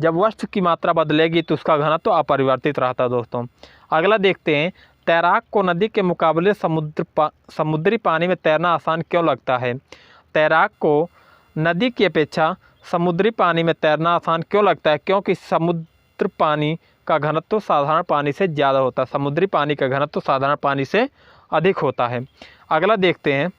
जब वस्तु की मात्रा बदलेगी तो उसका घनत्व अपरिवर्तित रहता है दोस्तों। अगला देखते हैं, तैराक को नदी के मुकाबले समुद्री पानी में तैरना आसान क्यों लगता है। तैराक को नदी की अपेक्षा समुद्री पानी में तैरना आसान क्यों लगता है, क्योंकि समुद्र पानी का घनत्व साधारण पानी से ज़्यादा होता है। समुद्री पानी का घनत्व साधारण पानी से अधिक होता है। अगला देखते हैं,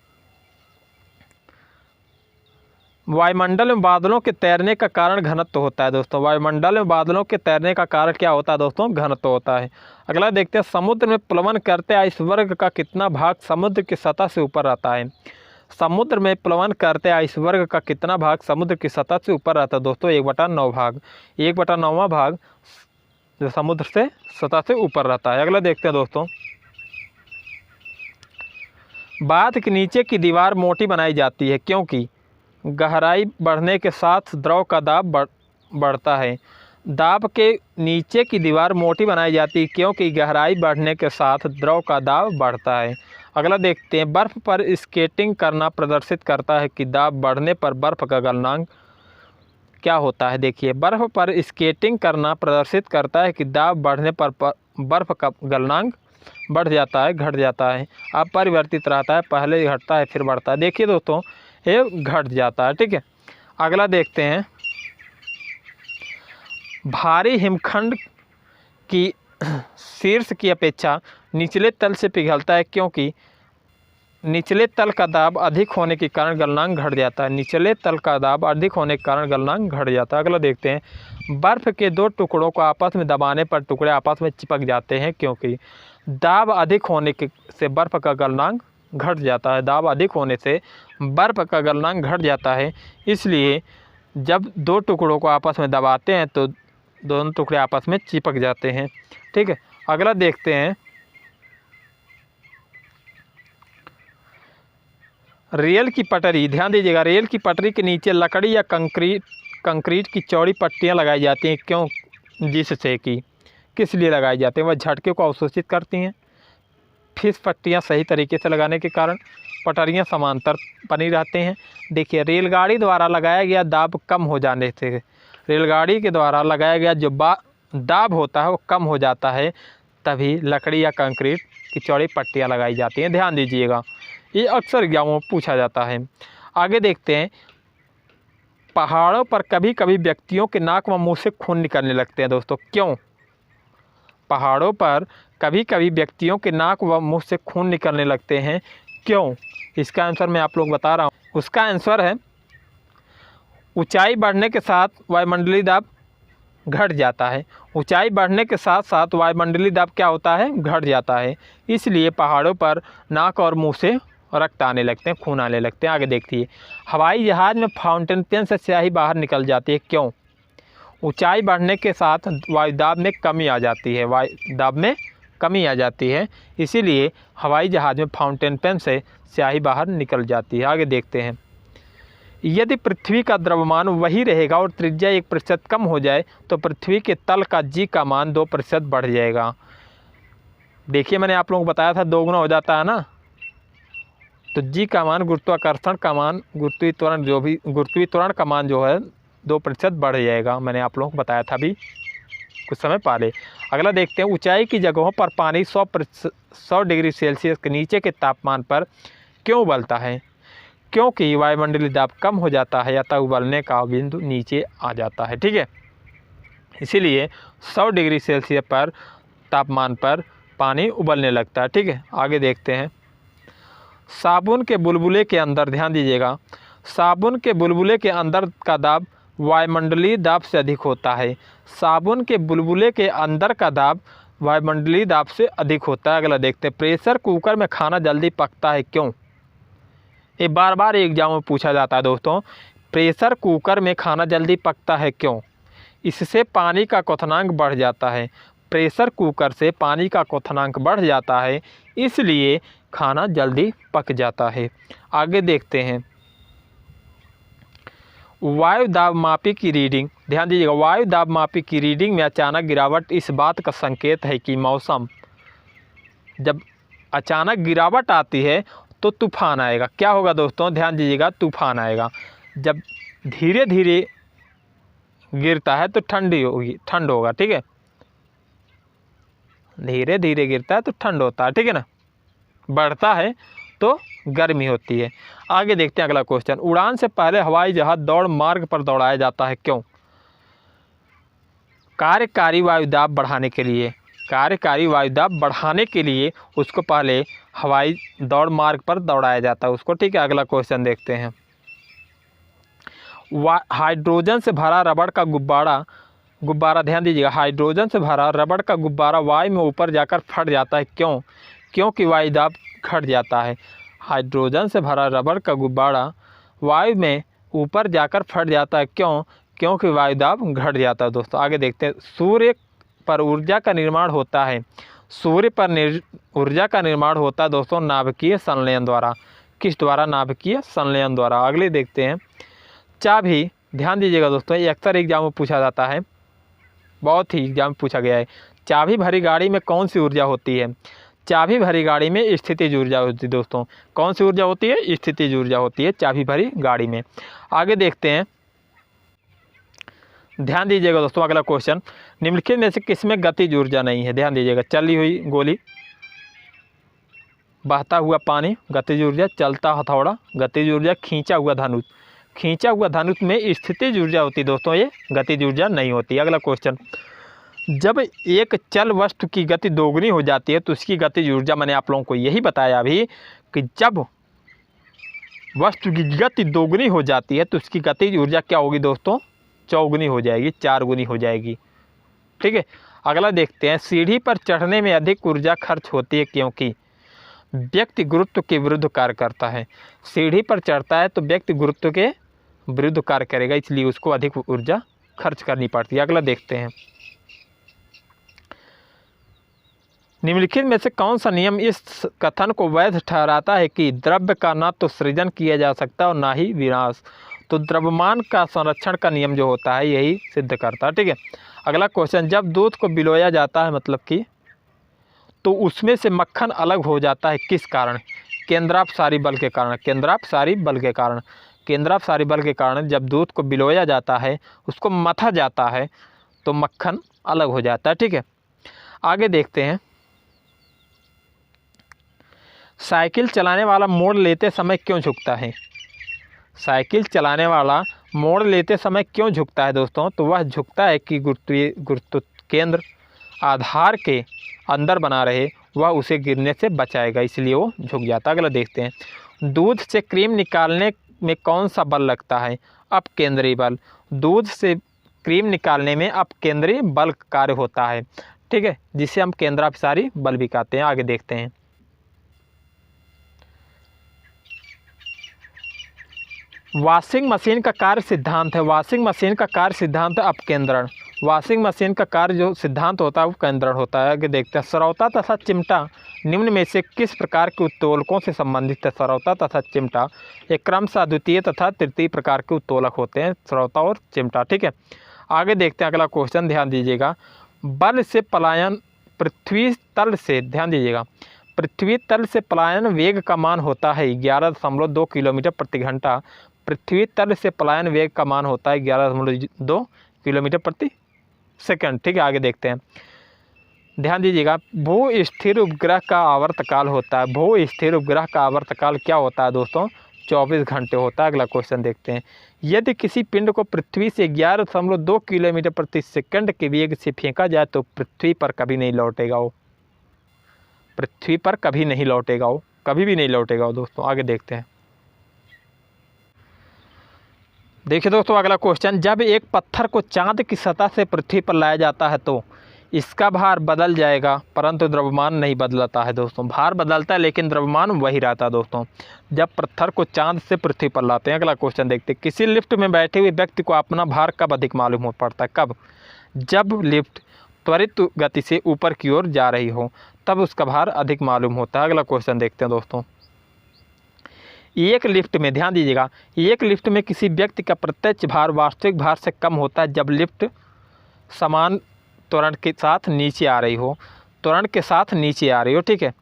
वायुमंडल में बादलों के तैरने का कारण घनत्व होता है दोस्तों। वायुमंडल में बादलों के तैरने का कारण क्या होता है दोस्तों, घनत्व होता है। अगला देखते हैं, समुद्र में प्लवन करते आइसबर्ग का कितना भाग समुद्र की सतह से ऊपर रहता है। समुद्र में प्लवन करते आइसबर्ग का कितना भाग समुद्र की सतह से ऊपर रहता है दोस्तों, 1/9 भाग। 1/9वां भाग जो समुद्र से सतह से ऊपर रहता है। अगला देखते हैं दोस्तों, बांध के नीचे की दीवार मोटी बनाई जाती है क्योंकि गहराई बढ़ने के साथ द्रव का दाब बढ़ता है। दाब के नीचे की दीवार मोटी बनाई जाती है क्योंकि गहराई बढ़ने के साथ द्रव का दाब बढ़ता है। अगला देखते हैं, बर्फ़ पर स्केटिंग करना प्रदर्शित करता है कि दाब बढ़ने पर बर्फ़ का गलनांक क्या होता है। देखिए, बर्फ़ पर स्केटिंग करना प्रदर्शित करता है कि दाब बढ़ने पर बर्फ़ का गलनांक बढ़ जाता है, घट जाता है, अपरिवर्तित रहता है, पहले घटता है फिर बढ़ता है। देखिए दोस्तों, ये घट जाता है, ठीक है। अगला देखते हैं, भारी हिमखंड की शीर्ष की अपेक्षा निचले तल से पिघलता है क्योंकि निचले तल का दाब अधिक होने के कारण गलनांक घट जाता है। निचले तल का दाब अधिक होने के कारण गलनांक घट जाता है। अगला देखते हैं, बर्फ़ के 2 टुकड़ों को आपस में दबाने पर टुकड़े आपस में चिपक जाते हैं क्योंकि दाब अधिक होने से बर्फ़ का गलनांक घट जाता है। दाब अधिक होने से बर्फ़ का गलनांक घट जाता है, इसलिए जब 2 टुकड़ों को आपस में दबाते हैं तो दोनों टुकड़े आपस में चिपक जाते हैं, ठीक है। अगला देखते हैं, रेल की पटरी, ध्यान दीजिएगा, रेल की पटरी के नीचे लकड़ी या कंक्रीट की चौड़ी पट्टियां लगाई जाती हैं क्यों, जिससे कि किस लिए लगाई जाती हैं, वह झटके को अवशोषित करती हैं। फिर पट्टियां सही तरीके से लगाने के कारण पटरियां समांतर बनी रहते हैं। देखिए, रेलगाड़ी द्वारा लगाया गया दाब कम हो जाने से, रेलगाड़ी के द्वारा लगाया गया जो दाब होता है वो कम हो जाता है, तभी लकड़ी या कंक्रीट की चौड़ी पट्टियां लगाई जाती हैं। ध्यान दीजिएगा, ये अक्सर एग्जामों में पूछा जाता है। आगे देखते हैं, पहाड़ों पर कभी कभी व्यक्तियों के नाक व मुंह से खून निकलने लगते हैं दोस्तों, क्यों। पहाड़ों पर कभी कभी व्यक्तियों के नाक व मुंह से खून निकलने लगते हैं, क्यों। इसका आंसर मैं आप लोग बता रहा हूँ। उसका आंसर है, ऊंचाई बढ़ने के साथ वायुमंडलीय दाब घट जाता है। ऊंचाई बढ़ने के साथ साथ वायुमंडलीय दाब क्या होता है, घट जाता है, इसलिए पहाड़ों पर नाक और मुंह से रक्त आने लगते हैं, खून आने लगते हैं। आगे देखिए, हवाई जहाज़ में फाउंटेन पेन से स्याही बाहर निकल जाती है, क्यों। ऊंचाई बढ़ने के साथ वायुदाब में कमी आ जाती है, वायुदाब में कमी आ जाती है, इसीलिए हवाई जहाज़ में फाउंटेन पेन से स्याही बाहर निकल जाती है। आगे देखते हैं, यदि पृथ्वी का द्रव्यमान वही रहेगा और त्रिज्या 1% कम हो जाए तो पृथ्वी के तल का जी का मान 2% बढ़ जाएगा। देखिए, मैंने आप लोगों को बताया था 2 गुना हो जाता है ना, तो जी का मान, गुरुत्वाकर्षण का मान, गुरुत्वीय त्वरण का मान जो है 2% बढ़ जाएगा। मैंने आप लोगों को बताया था अभी कुछ समय पहले। अगला देखते हैं, ऊंचाई की जगहों पर पानी 100 डिग्री सेल्सियस के नीचे के तापमान पर क्यों उबलता है, क्योंकि वायुमंडलीय दाब कम हो जाता है, अतः उबलने का बिंदु नीचे आ जाता है, ठीक है। इसीलिए 100 डिग्री सेल्सियस पर तापमान पर पानी उबलने लगता है, ठीक है। आगे देखते हैं, साबुन के बुलबुले के अंदर, ध्यान दीजिएगा, साबुन के बुलबुले के अंदर का दाब वायुमंडलीय दाब से अधिक होता है। साबुन के बुलबुले के अंदर का दाब वायुमंडलीय दाब से अधिक होता है। अगला देखते हैं, प्रेशर कुकर में खाना जल्दी पकता है, क्यों। ये बार बार एग्जाम में पूछा जाता है दोस्तों, प्रेशर कुकर में खाना जल्दी पकता है क्यों। इससे पानी का क्वथनांक बढ़ जाता है। प्रेशर कुकर से पानी का क्वथनांक बढ़ जाता है, इसलिए खाना जल्दी पक जाता है। आगे देखते हैं, वायु दाब मापी की रीडिंग, ध्यान दीजिएगा, वायु दाब मापी की रीडिंग में अचानक गिरावट इस बात का संकेत है कि मौसम, जब अचानक गिरावट आती है तो तूफान आएगा। क्या होगा दोस्तों, ध्यान दीजिएगा, तूफान आएगा। जब धीरे धीरे गिरता है तो ठंडी होगी, ठंड होगा, ठीक है, धीरे धीरे गिरता है तो ठंड होता है, ठीक है ना, बढ़ता है तो गर्मी होती है। आगे देखते हैं अगला क्वेश्चन, उड़ान से पहले हवाई जहाज दौड़ मार्ग पर दौड़ाया जाता है, क्यों? कार्यकारी वायुदाब बढ़ाने के लिए, कार्यकारी वायुदाब बढ़ाने के लिए उसको पहले हवाई दौड़ मार्ग पर दौड़ाया जाता है उसको, ठीक है। अगला क्वेश्चन देखते हैं, हाइड्रोजन से भरा रबड़ का गुब्बारा, ध्यान दीजिएगा, हाइड्रोजन से भरा रबड़ का गुब्बारा वायु में ऊपर जाकर फट जाता है, क्यों? क्योंकि वायुदाब घट जाता है। हाइड्रोजन से भरा रबड़ का गुब्बारा वायु में ऊपर जाकर फट जाता है, क्यों? क्योंकि वायुदाब घट जाता है। दोस्तों आगे देखते हैं, सूर्य पर ऊर्जा का निर्माण होता है, सूर्य पर ऊर्जा का निर्माण होता है दोस्तों नाभिकीय संलयन द्वारा। किस द्वारा? नाभिकीय संलयन द्वारा। अगले देखते हैं, चाबी, ध्यान दीजिएगा दोस्तों, ये अक्सर एग्जाम में पूछा जाता है, बहुत ही एग्जाम में पूछा गया है। चाबी भरी गाड़ी में कौन सी ऊर्जा होती है? चाबी भरी गाड़ी में स्थितिज ऊर्जा होती है दोस्तों। कौन सी ऊर्जा होती है? स्थितिज ऊर्जा होती है चाबी भरी गाड़ी में। आगे देखते हैं, ध्यान दीजिएगा दोस्तों, अगला क्वेश्चन, निम्नलिखित में से किसमें गतिज ऊर्जा नहीं है? ध्यान दीजिएगा, चली हुई गोली, बहता हुआ पानी गतिज ऊर्जा, चलता हथौड़ा गतिज ऊर्जा, खींचा हुआ धनुष, खींचा हुआ धनुष में स्थितिज ऊर्जा होती है दोस्तों, ये गतिज ऊर्जा नहीं होती। अगला क्वेश्चन, जब एक चल वस्तु की गति दोगुनी हो जाती है तो उसकी गतिज ऊर्जा, मैंने आप लोगों को यही बताया अभी कि जब वस्तु की गति दोगुनी हो जाती है तो उसकी गतिज ऊर्जा क्या होगी दोस्तों? चौगुनी हो जाएगी, चारगुनी हो जाएगी, ठीक है। अगला देखते हैं, सीढ़ी पर चढ़ने में अधिक ऊर्जा खर्च होती है क्योंकि व्यक्ति गुरुत्व के विरुद्ध कार्य करता है। सीढ़ी पर चढ़ता है तो व्यक्ति गुरुत्व के विरुद्ध कार्य करेगा, इसलिए उसको अधिक ऊर्जा खर्च करनी पड़ती है। अगला देखते हैं, निम्नलिखित में से कौन सा नियम इस कथन को वैध ठहराता है कि द्रव्य का ना तो सृजन किया जा सकता और ना ही विनाश? तो द्रव्यमान का संरक्षण का नियम जो होता है यही सिद्ध करता है, ठीक है। अगला क्वेश्चन, जब दूध को बिलोया जाता है मतलब कि तो उसमें से मक्खन अलग हो जाता है, किस कारण? केंद्रापसारी बल के कारण, केंद्रापसारी बल के कारण, केंद्रापसारी बल के कारण जब दूध को बिलोया जाता है, उसको मथा जाता है तो मक्खन अलग हो जाता है, ठीक है। आगे देखते हैं, साइकिल चलाने वाला मोड़ लेते समय क्यों झुकता है? साइकिल चलाने वाला मोड़ लेते समय क्यों झुकता है दोस्तों? तो वह झुकता है कि गुरुत्व केंद्र आधार के अंदर बना रहे, वह उसे गिरने से बचाएगा, इसलिए वो झुक जाता है। अगला देखते हैं, दूध से क्रीम निकालने में कौन सा बल लगता है? अपकेंद्रीय बल। दूध से क्रीम निकालने में अपकेंद्रीय बल कार्य होता है, ठीक है, जिसे हम केंद्रापसारी बल भी कहते हैं। आगे देखते हैं, वॉशिंग मशीन का कार्य सिद्धांत है, वॉशिंग मशीन का कार्य सिद्धांत अपकेंद्रण। वॉशिंग मशीन का कार्य जो सिद्धांत होता है वो केंद्रण होता है। आगे देखते हैं, सरौता तथा चिमटा निम्न में से किस प्रकार के उत्तोलकों से संबंधित है? सरौता तथा चिमटा एक क्रमशः द्वितीय तथा तृतीय प्रकार के उत्तोलक होते हैं, सरौता और चिमटा, ठीक है। आगे देखते हैं अगला क्वेश्चन, ध्यान दीजिएगा, बल से पलायन पृथ्वी तल से, ध्यान दीजिएगा, पृथ्वी तल से पलायन वेग का मान होता है 11.2 किलोमीटर प्रति घंटा। पृथ्वी तल से पलायन वेग का मान होता है 11.2 किलोमीटर प्रति सेकंड, ठीक है। आगे देखते हैं, ध्यान दीजिएगा, भू स्थिर उपग्रह का आवर्तकाल होता है, भू स्थिर उपग्रह का आवर्तकाल क्या होता है दोस्तों? 24 घंटे होता है। अगला क्वेश्चन देखते हैं, यदि किसी पिंड को पृथ्वी से 11.2 किलोमीटर प्रति सेकंड के वेग से फेंका जाए तो पृथ्वी पर कभी नहीं लौटेगा वो, पृथ्वी पर कभी नहीं लौटेगा वो, कभी भी नहीं लौटेगा वो दोस्तों। आगे देखते हैं, देखिए दोस्तों अगला क्वेश्चन, जब एक पत्थर को चांद की सतह से पृथ्वी पर लाया जाता है तो इसका भार बदल जाएगा परंतु द्रव्यमान नहीं बदलता है दोस्तों। भार बदलता है लेकिन द्रव्यमान वही रहता है दोस्तों जब पत्थर को चांद से पृथ्वी पर लाते हैं। अगला क्वेश्चन देखते हैं, किसी लिफ्ट में बैठे हुए व्यक्ति को अपना भार कब अधिक मालूम हो पड़ता है? कब? जब लिफ्ट त्वरित गति से ऊपर की ओर जा रही हो तब उसका भार अधिक मालूम होता है। अगला क्वेश्चन देखते हैं दोस्तों, एक लिफ्ट में, ध्यान दीजिएगा, एक लिफ्ट में किसी व्यक्ति का प्रत्यक्ष भार वास्तविक भार से कम होता है जब लिफ्ट समान त्वरण के साथ नीचे आ रही हो, त्वरण के साथ नीचे आ रही हो। ठीक है,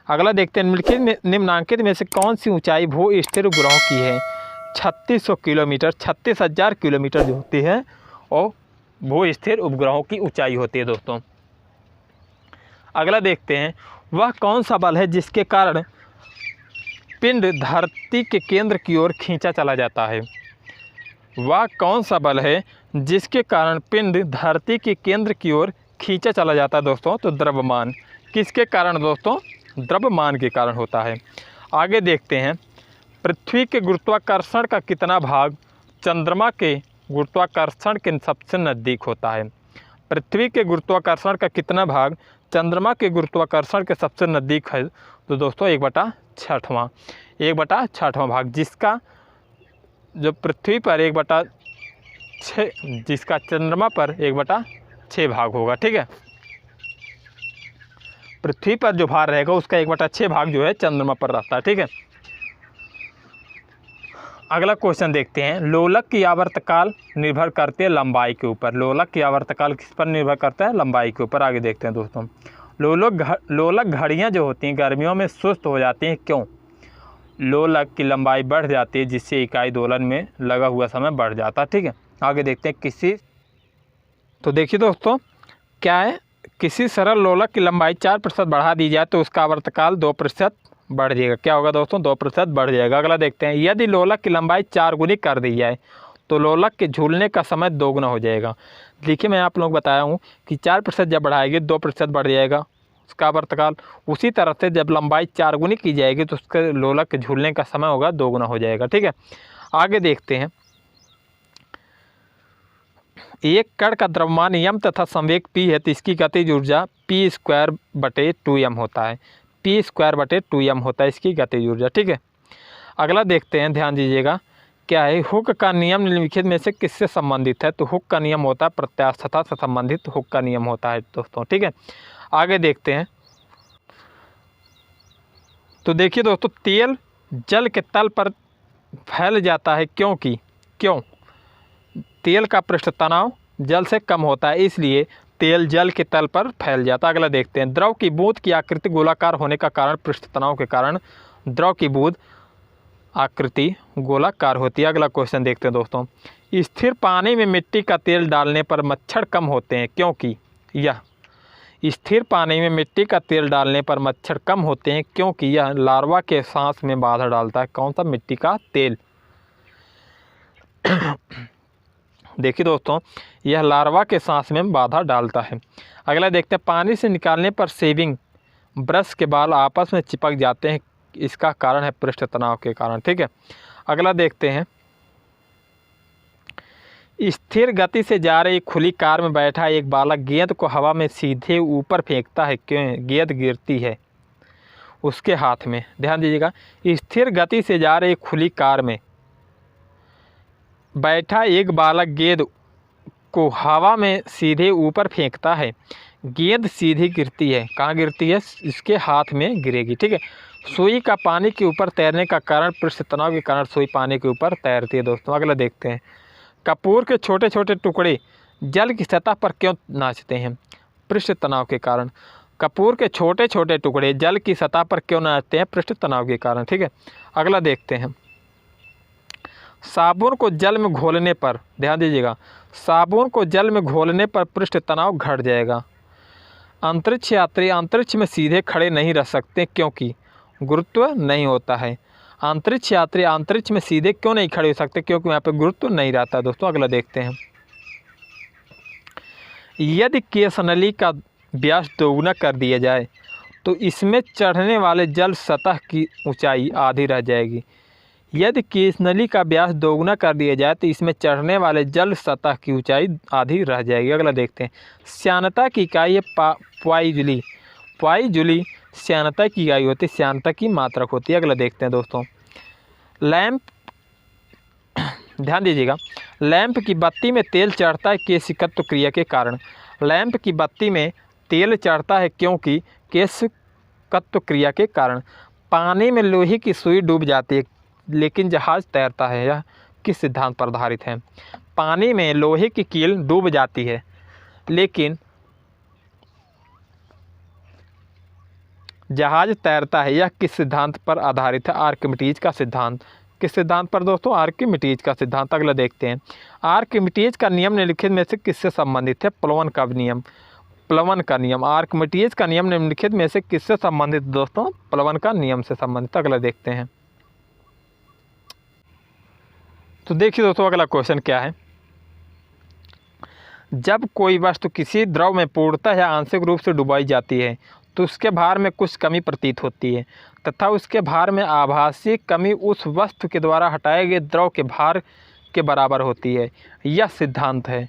अगला देखते हैं, निम्नांकित में से कौन सी ऊंचाई भू स्थिर उपग्रहों की है। 3600 किलोमीटर, 36,000 किलोमीटर जो होती है और भू स्थिर उपग्रहों की ऊंचाई होती है दोस्तों। अगला देखते हैं, वह कौन सा बल है जिसके कारण पिंड धरती के केंद्र की ओर खींचा चला जाता है। वह कौन सा बल है जिसके कारण पिंड धरती के केंद्र की ओर खींचा चला जाता है दोस्तों। तो द्रव्यमान। किसके कारण दोस्तों? द्रव्यमान के कारण होता है। आगे देखते हैं, पृथ्वी के गुरुत्वाकर्षण का कितना भाग चंद्रमा के गुरुत्वाकर्षण के सबसे नज़दीक होता है। पृथ्वी के गुरुत्वाकर्षण का कितना भाग चंद्रमा के गुरुत्वाकर्षण के सबसे नज़दीक है। तो दोस्तों 1/6वां, 1/6वां भाग, जिसका जो पृथ्वी पर 1/6, जिसका चंद्रमा पर 1/6 भाग होगा। ठीक है, पृथ्वी पर जो भार रहेगा उसका 1/6 भाग जो है चंद्रमा पर रहता है। ठीक है, अगला क्वेश्चन देखते हैं, लोलक की आवर्तकाल निर्भर करते हैं लंबाई के ऊपर। लोलक की आवर्तकाल किस पर निर्भर करता है? लंबाई के ऊपर। आगे देखते हैं दोस्तों, लोलक घड़ियां जो होती हैं गर्मियों में सुस्त हो जाती हैं, क्यों? लोलक की लंबाई बढ़ जाती है जिससे इकाई दोलन में लगा हुआ समय बढ़ जाता है। ठीक है, आगे देखते हैं, तो देखिए दोस्तों क्या है, किसी सरल लोलक की लंबाई 4% बढ़ा दी जाए तो उसका आवर्तकाल 2% बढ़ जाएगा। क्या होगा दोस्तों? 2% बढ़ जाएगा। अगला देखते हैं, यदि लोलक की लंबाई 4 गुनी कर दी जाए तो लोलक के झूलने का समय 2 गुना हो जाएगा। देखिए मैं आप लोग बताया हूँ कि 4% जब बढ़ाएगी 2% बढ़ जाएगा उसका आवर्तकाल। उसी तरह से जब लंबाई 4 गुनी की जाएगी तो उसके लोलक के झूलने का समय होगा 2 गुना हो जाएगा। ठीक है, आगे देखते हैं, एक कण का द्रव्यमान m तथा संवेग p है तो इसकी गतिज ऊर्जा p²/2m होता है। p²/2m होता है इसकी गतिज ऊर्जा। ठीक है, अगला देखते हैं, ध्यान दीजिएगा, क्या है, हुक का नियम निम्नलिखित में से किससे संबंधित है। तो हुक का नियम होता है प्रत्यास्थता से संबंधित हुक का नियम होता है दोस्तों। ठीक है, आगे देखते हैं, तो देखिए दोस्तों, तेल जल के तल पर फैल जाता है क्यों? तेल का पृष्ठ तनाव जल से कम होता है इसलिए तेल जल के तल पर फैल जाता है। अगला देखते हैं, द्रव की बूंद की आकृति गोलाकार होने का कारण पृष्ठ तनाव के कारण द्रव की बूंद आकृति गोलाकार होती है। अगला क्वेश्चन देखते हैं दोस्तों, स्थिर पानी में मिट्टी का तेल डालने पर मच्छर कम होते हैं क्योंकि? यह स्थिर पानी में मिट्टी का तेल डालने पर मच्छर कम होते हैं क्योंकि यह लार्वा के सांस में बाधा डालता है। कौन सा? मिट्टी का तेल। देखिए दोस्तों, यह लार्वा के सांस में बाधा डालता है। अगला देखते हैं, पानी से निकालने पर शेविंग ब्रश के बाल आपस में चिपक जाते हैं, इसका कारण है पृष्ठ तनाव के कारण। ठीक है, अगला देखते हैं, स्थिर गति से जा रही खुली कार में बैठा एक बालक गेंद को हवा में सीधे ऊपर फेंकता है, क्यों? गेंद गिरती है उसके हाथ में। ध्यान दीजिएगा, स्थिर गति से जा रही खुली कार में बैठा एक बालक गेंद को हवा में सीधे ऊपर फेंकता है, गेंद सीधी गिरती है। कहाँ गिरती है? इसके हाथ में गिरेगी। ठीक है, सुई का पानी के ऊपर तैरने का कारण पृष्ठ तनाव के कारण सुई पानी के ऊपर तैरती है दोस्तों। अगला देखते हैं, कपूर के छोटे छोटे टुकड़े जल की सतह पर क्यों नाचते हैं? पृष्ठ तनाव के कारण। कपूर के छोटे छोटे टुकड़े जल की सतह पर क्यों नाचते हैं? पृष्ठ तनाव के कारण। ठीक है, अगला देखते हैं, साबुन को जल में घोलने पर, ध्यान दीजिएगा, साबुन को जल में घोलने पर पृष्ठ तनाव घट जाएगा। अंतरिक्ष यात्री अंतरिक्ष में सीधे खड़े नहीं रह सकते क्योंकि गुरुत्व नहीं होता है। अंतरिक्ष यात्री अंतरिक्ष में सीधे क्यों नहीं खड़े हो सकते? क्योंकि यहाँ पे गुरुत्व नहीं रहता दोस्तों। अगला देखते हैं, यदि केशनली का व्यास दोगुना कर दिया जाए तो इसमें चढ़ने वाले जल सतह की ऊंचाई आधी रह जाएगी। यदि केशनली का व्यास दोगुना कर दिया जाए तो इसमें चढ़ने वाले जल सतह की ऊंचाई आधी रह जाएगी। अगला देखते हैं, श्यानता की इकाई है पाई जूली श्यानता की इकाई होती है, श्यानता की मात्रक होती है। अगला देखते हैं दोस्तों, लैंप, ध्यान दीजिएगा, लैंप की बत्ती में तेल चढ़ता है केशिकत्व क्रिया के कारण। लैंप की बत्ती में तेल चढ़ता है क्योंकि केशिकत्व क्रिया के कारण। पानी में लोहे की सुई डूब जाती है लेकिन जहाज तैरता है, यह किस सिद्धांत पर आधारित है? पानी में लोहे की कील डूब जाती है लेकिन जहाज तैरता है, यह किस सिद्धांत पर आधारित है? आर्किमिडीज का सिद्धांत। किस सिद्धांत पर दोस्तों? आर्किमिडीज का सिद्धांत। अगला देखते हैं, आर्किमिडीज का नियम निम्नलिखित में से किससे संबंधित है? प्लवन का नियम। प्लवन का नियम। आर्किमिडीज का नियम निम्नलिखित में से किससे संबंधित दोस्तों? प्लवन का नियम से संबंधित। अगला देखते हैं, तो देखिए दोस्तों अगला क्वेश्चन क्या है। जब कोई वस्तु किसी द्रव में पूर्णतः या आंशिक रूप से डुबाई जाती है तो उसके भार में कुछ कमी प्रतीत होती है तथा उसके भार में आभासी कमी उस वस्तु के द्वारा हटाए गए द्रव के भार के बराबर होती है। यह सिद्धांत है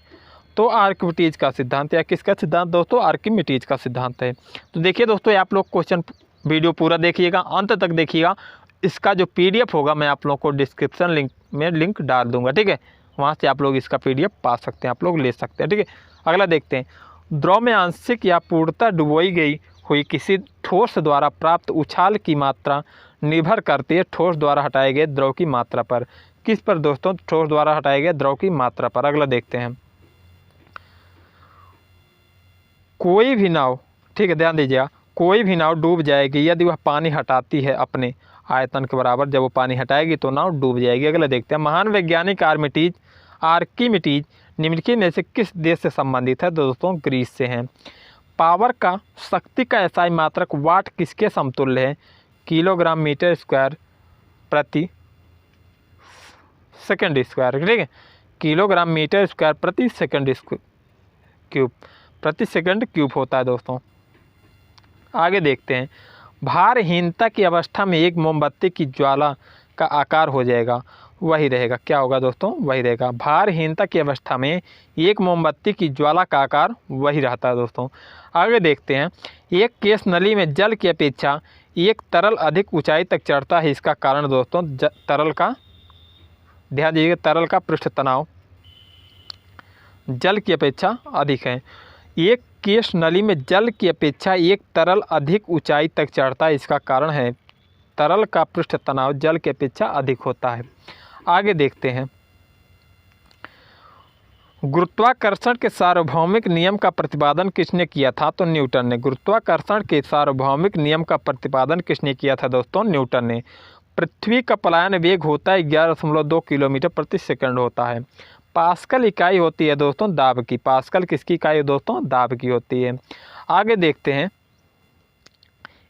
तो आर्किमिडीज का सिद्धांत। या किसका सिद्धांत दोस्तों? आर्किमिडीज का सिद्धांत है। तो देखिए दोस्तों, आप लोग क्वेश्चन वीडियो पूरा देखिएगा, अंत तक देखिएगा। इसका जो PDF होगा मैं आप लोग को डिस्क्रिप्शन लिंक में लिंक डाल दूंगा, ठीक है? वहाँ से आप लोग इसका PDF पा सकते हैं, आप लोग ले सकते हैं, ठीक है? अगला देखते हैं, द्रव में आंशिक या पूर्णतः डुबोई गई हुई किसी ठोस द्वारा प्राप्त उछाल की मात्रा निर्भर करती है ठोस द्वारा हटाए गए द्रव की मात्रा पर। किस पर दोस्तों? ठोस द्वारा हटाए गए द्रव की मात्रा पर। अगला देखते हैं, कोई भी नाव, ठीक है ध्यान दीजिएगा, कोई भी नाव डूब जाएगी यदि वह पानी हटाती है अपने आयतन के बराबर। जब वो पानी हटाएगी तो नाव डूब जाएगी। अगला देखते हैं, महान वैज्ञानिक आर्किमिडीज निम्नलिखित में से किस देश से संबंधित है? दोस्तों ग्रीस से हैं। पावर का शक्ति का एसआई मात्रक वाट किसके समतुल्य है? किलोग्राम मीटर स्क्वायर प्रति सेकंड स्क्वायर, ठीक है? किलोग्राम मीटर स्क्वायर प्रति सेकंड क्यूब, प्रति सेकंड क्यूब होता है दोस्तों। आगे देखते हैं, भारहीनता की अवस्था में एक मोमबत्ती की ज्वाला का आकार हो जाएगा, वही रहेगा। क्या होगा दोस्तों? वही रहेगा। भारहीनता की अवस्था में एक मोमबत्ती की ज्वाला का आकार वही रहता है दोस्तों। आगे देखते हैं, एक केस नली में जल की अपेक्षा एक तरल अधिक ऊंचाई तक चढ़ता है, इसका कारण दोस्तों तरल का, ध्यान दीजिएगा, तरल का पृष्ठ तनाव जल की अपेक्षा अधिक है। एक केस नली में जल की अपेक्षा एक तरल अधिक ऊंचाई तक चढ़ता है, इसका कारण है तरल का पृष्ठ तनाव जल की अपेक्षा अधिक होता है। आगे देखते हैं, गुरुत्वाकर्षण के सार्वभौमिक नियम का प्रतिपादन किसने किया था? तो न्यूटन ने। गुरुत्वाकर्षण के सार्वभौमिक नियम का प्रतिपादन किसने किया था दोस्तों? न्यूटन ने। पृथ्वी का पलायन वेग होता है 11.2 किलोमीटर प्रति सेकंड होता है। पास्कल इकाई होती है दोस्तों दाब की। पास्कल किसकी इकाई है दोस्तों? दाब की होती है। आगे देखते हैं,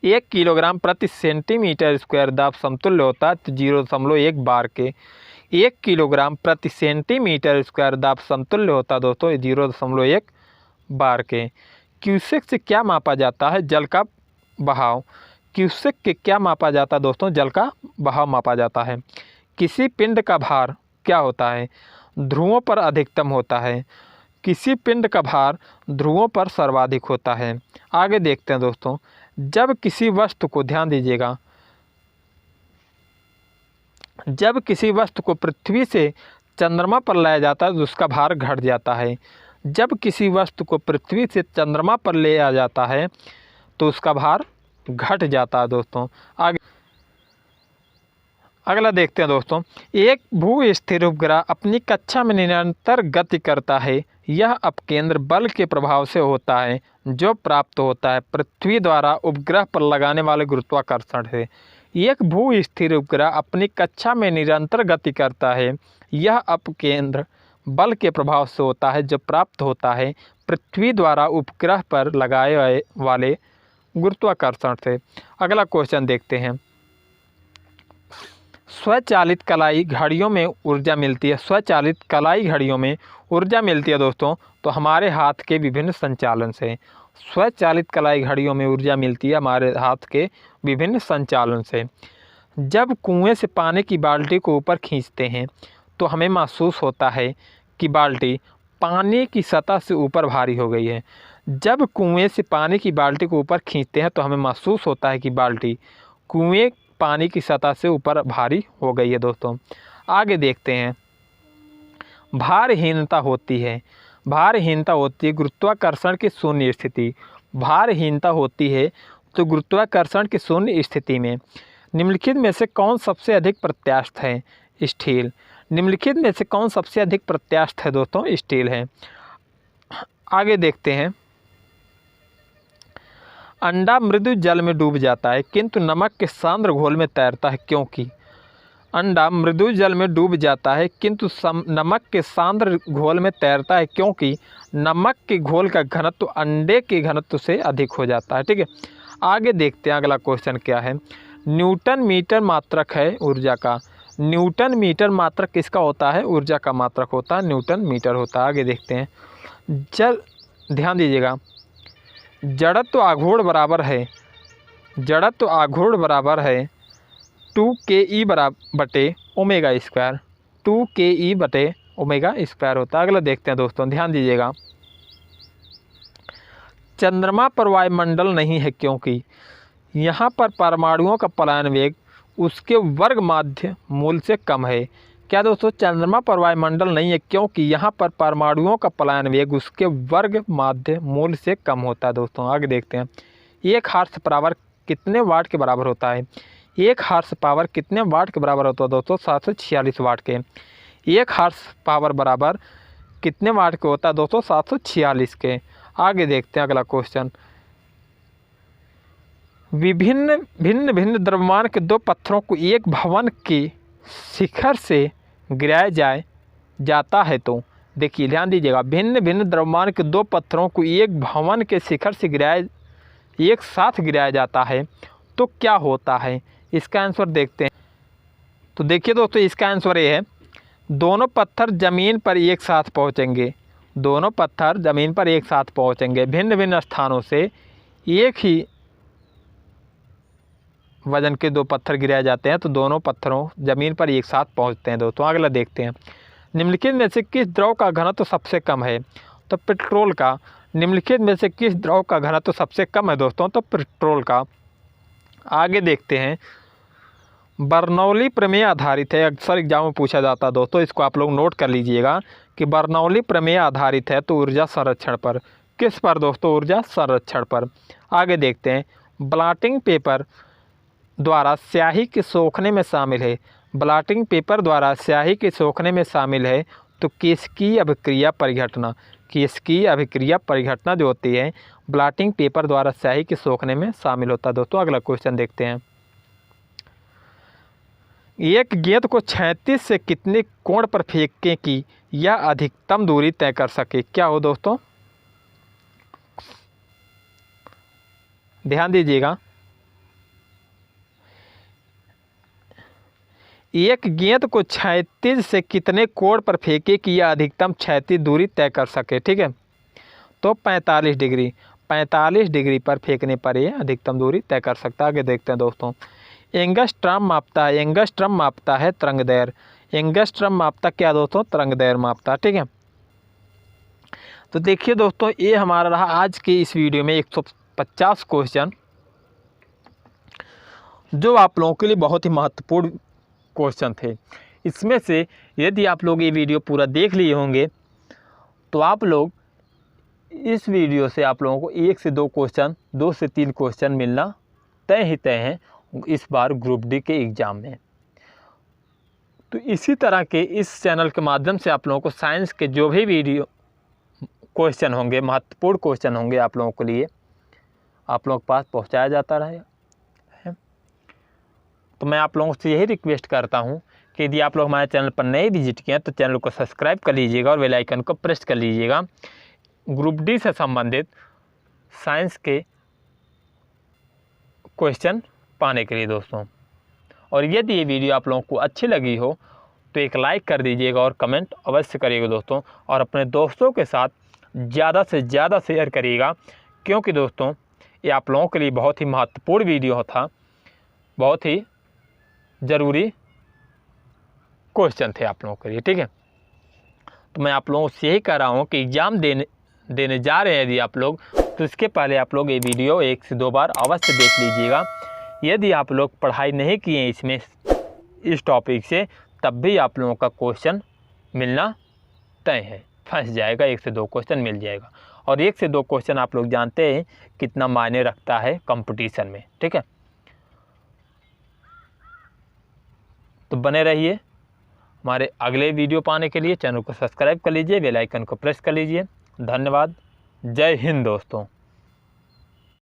1 किलोग्राम प्रति सेंटीमीटर स्क्वायर दाब समतुल्य होता है 0.1 बार के। 1 किलोग्राम प्रति सेंटीमीटर स्क्वायर दाब समतुल्य होता है दोस्तों 0.1 बार के। क्यूसेक से क्या मापा जाता है? जल का बहाव। क्यूसेक के क्या मापा जाता है दोस्तों? जल का बहाव मापा जाता है। किसी पिंड का भार क्या होता है? ध्रुवों पर अधिकतम होता है। किसी पिंड का भार ध्रुवों पर सर्वाधिक होता है। आगे देखते हैं दोस्तों, जब किसी वस्तु को, ध्यान दीजिएगा, जब किसी वस्तु को पृथ्वी से चंद्रमा पर लाया जाता है तो उसका भार घट जाता है। जब किसी वस्तु को पृथ्वी से चंद्रमा पर ले आया जाता है तो उसका भार घट जाता है दोस्तों। आगे अगला देखते हैं दोस्तों, एक भू स्थिर उपग्रह अपनी कक्षा में निरंतर गति करता है। यह अपकेंद्र बल के प्रभाव से होता है जो प्राप्त होता है पृथ्वी द्वारा उपग्रह पर लगाने वाले गुरुत्वाकर्षण से। एक भू स्थिर उपग्रह अपनी कक्षा में निरंतर गति करता है। यह अपकेंद्र बल के प्रभाव से होता है जो प्राप्त होता है पृथ्वी द्वारा उपग्रह पर लगाए वाले गुरुत्वाकर्षण से। अगला क्वेश्चन देखते हैं, स्वचालित कलाई घड़ियों में ऊर्जा मिलती है। स्वचालित कलाई घड़ियों में ऊर्जा मिलती है दोस्तों तो हमारे हाथ के विभिन्न संचालन से। स्वचालित कलाई घड़ियों में ऊर्जा मिलती है हमारे हाथ के विभिन्न संचालन से। जब कुएं से पानी की बाल्टी को ऊपर खींचते हैं तो हमें महसूस होता है कि बाल्टी पानी की सतह से ऊपर भारी हो गई है। जब कुएं से पानी की बाल्टी को ऊपर खींचते हैं तो हमें महसूस होता है कि बाल्टी कुएं पानी की सतह से ऊपर भारी हो गई है दोस्तों। आगे देखते हैं, भारहीनता होती है। भारहीनता होती है गुरुत्वाकर्षण की शून्य स्थिति। भारहीनता होती है तो गुरुत्वाकर्षण की शून्य स्थिति में निम्नलिखित में से कौन सबसे अधिक प्रत्यास्थ है? स्टील। निम्नलिखित में से कौन सबसे अधिक प्रत्यास्थ है दोस्तों? स्टील है। आगे देखते हैं। अंडा मृदु जल में डूब जाता है किंतु नमक के सांद्र घोल में तैरता है, क्योंकि? अंडा मृदु जल में डूब जाता है किंतु नमक के सांद्र घोल में तैरता है, क्योंकि नमक के घोल का घनत्व अंडे के घनत्व से अधिक हो जाता है। ठीक है, आगे देखते हैं अगला क्वेश्चन क्या है। न्यूटन मीटर मात्रक है ऊर्जा का। न्यूटन मीटर मात्रक किसका होता है? ऊर्जा का मात्रक होता है, न्यूटन मीटर होता है। आगे देखते हैं। ध्यान दीजिएगा, जड़त्व आघूर्ण बराबर है, जड़त्व आघूर्ण बराबर है 2ke बटे ओमेगा स्क्वायर। 2ke बटे ओमेगा स्क्वायर होता है। अगला देखते हैं दोस्तों, ध्यान दीजिएगा। चंद्रमा पर वायुमंडल नहीं है, क्योंकि? यहाँ पर परमाणुओं का पलायन वेग उसके वर्ग माध्य मूल से कम है। क्या दोस्तों? चंद्रमा पर वायुमंडल नहीं है क्योंकि यहाँ पर परमाणुओं का पलायन वेग उसके वर्ग माध्य मूल से कम होता है। दोस्तों आगे देखते हैं। एक हार्स पावर कितने वाट के बराबर होता है? एक हार्स पावर कितने वाट के बराबर होता है दोस्तों? 746 वाट के। एक हार्स पावर बराबर कितने वाट के होता है दोस्तों? 746 के। आगे देखते हैं अगला क्वेश्चन। भिन्न भिन्न द्रव्यमान के दो पत्थरों को एक भवन के शिखर से गिराया जाता है तो? देखिए ध्यान दीजिएगा, भिन्न भिन्न द्रव्यमान के दो पत्थरों को एक भवन के शिखर से एक साथ गिराया जाता है तो क्या होता है? इसका आंसर देखते हैं। तो देखिए दोस्तों, इसका आंसर ये है, दोनों पत्थर ज़मीन पर एक साथ पहुंचेंगे। दोनों पत्थर ज़मीन पर एक साथ पहुंचेंगे। भिन्न भिन्न स्थानों से एक ही वजन के दो पत्थर गिराए जाते हैं तो दोनों पत्थरों ज़मीन पर एक साथ पहुंचते हैं। दोस्तों अगला देखते हैं। निम्नलिखित में से किस द्रव का घनत्व सबसे कम है? तो पेट्रोल का। निम्नलिखित में से किस द्रव का घनत्व सबसे कम है दोस्तों? तो पेट्रोल का। आगे देखते हैं। बर्नौली प्रमेय आधारित है, अक्सर एग्जाम में पूछा जाता है दोस्तों, इसको आप लोग नोट कर लीजिएगा कि बर्नौली प्रमेय आधारित है तो ऊर्जा संरक्षण पर। किस पर दोस्तों? ऊर्जा संरक्षण पर। आगे देखते हैं। ब्लॉटिंग पेपर द्वारा स्याही के सोखने में शामिल है। ब्लॉटिंग पेपर द्वारा स्याही के सोखने में शामिल है तो किसकी अभिक्रिया परिघटना? किसकी अभिक्रिया परिघटना जो होती है ब्लॉटिंग पेपर द्वारा स्याही के सोखने में शामिल होता है। दोस्तों अगला क्वेश्चन देखते हैं। एक गेंद को 36 से कितने कोण पर फेंकें कि यह अधिकतम दूरी तय कर सके? क्या हो दोस्तों? ध्यान दीजिएगा, एक गेंद को 36 से कितने कोण पर फेंके कि यह अधिकतम क्षैतिज दूरी तय कर सके? ठीक है, तो 45 डिग्री। 45 डिग्री पर फेंकने पर यह अधिकतम दूरी तय कर सकता है। आगे देखते हैं दोस्तों। एंगस्ट्रॉम मापता है, एंगस्ट्रॉम मापता है तरंगदैर्घ्य। एंगस्ट्रॉम मापता क्या दोस्तों? तरंगदैर्घ्य मापता। ठीक है, तो देखिए दोस्तों, ये हमारा रहा आज के इस वीडियो में 150 क्वेश्चन, जो आप लोगों के लिए बहुत ही महत्वपूर्ण क्वेश्चन थे। इसमें से यदि आप लोग ये वीडियो पूरा देख लिए होंगे तो आप लोग इस वीडियो से आप लोगों को 1 से 2 क्वेश्चन, 2 से 3 क्वेश्चन मिलना तय ही तय हैं इस बार ग्रुप डी के एग्ज़ाम में। तो इसी तरह के इस चैनल के माध्यम से आप लोगों को साइंस के जो भी वीडियो क्वेश्चन होंगे, महत्वपूर्ण क्वेश्चन होंगे, आप लोगों के लिए आप लोगों के पास पहुंचाया जाता रहेगा। तो मैं आप लोगों से यही रिक्वेस्ट करता हूं कि यदि आप लोग हमारे चैनल पर नए विजिट किए तो चैनल को सब्सक्राइब कर लीजिएगा और बेल आइकन को प्रेस कर लीजिएगा ग्रुप डी से संबंधित साइंस के क्वेश्चन पाने के लिए दोस्तों। और यदि ये वीडियो आप लोगों को अच्छी लगी हो तो एक लाइक कर दीजिएगा और कमेंट अवश्य करिएगा दोस्तों, और अपने दोस्तों के साथ ज़्यादा से ज़्यादा शेयर करिएगा, क्योंकि दोस्तों ये आप लोगों के लिए बहुत ही महत्वपूर्ण वीडियो था, बहुत ही ज़रूरी क्वेश्चन थे आप लोगों के लिए। ठीक है, तो मैं आप लोगों से यही कह रहा हूँ कि एग्ज़ाम देने जा रहे हैं यदि आप लोग, तो इसके पहले आप लोग ये वीडियो 1 से 2 बार अवश्य देख लीजिएगा। यदि आप लोग पढ़ाई नहीं किए हैं इसमें इस टॉपिक से, तब भी आप लोगों का क्वेश्चन मिलना तय है, फंस जाएगा। 1 से 2 क्वेश्चन मिल जाएगा, और 1 से 2 क्वेश्चन आप लोग जानते हैं कितना मायने रखता है कंपटीशन में। ठीक है, तो बने रहिए। हमारे अगले वीडियो पाने के लिए चैनल को सब्सक्राइब कर लीजिए, बेल आइकन को प्रेस कर लीजिए। धन्यवाद। जय हिंद दोस्तों।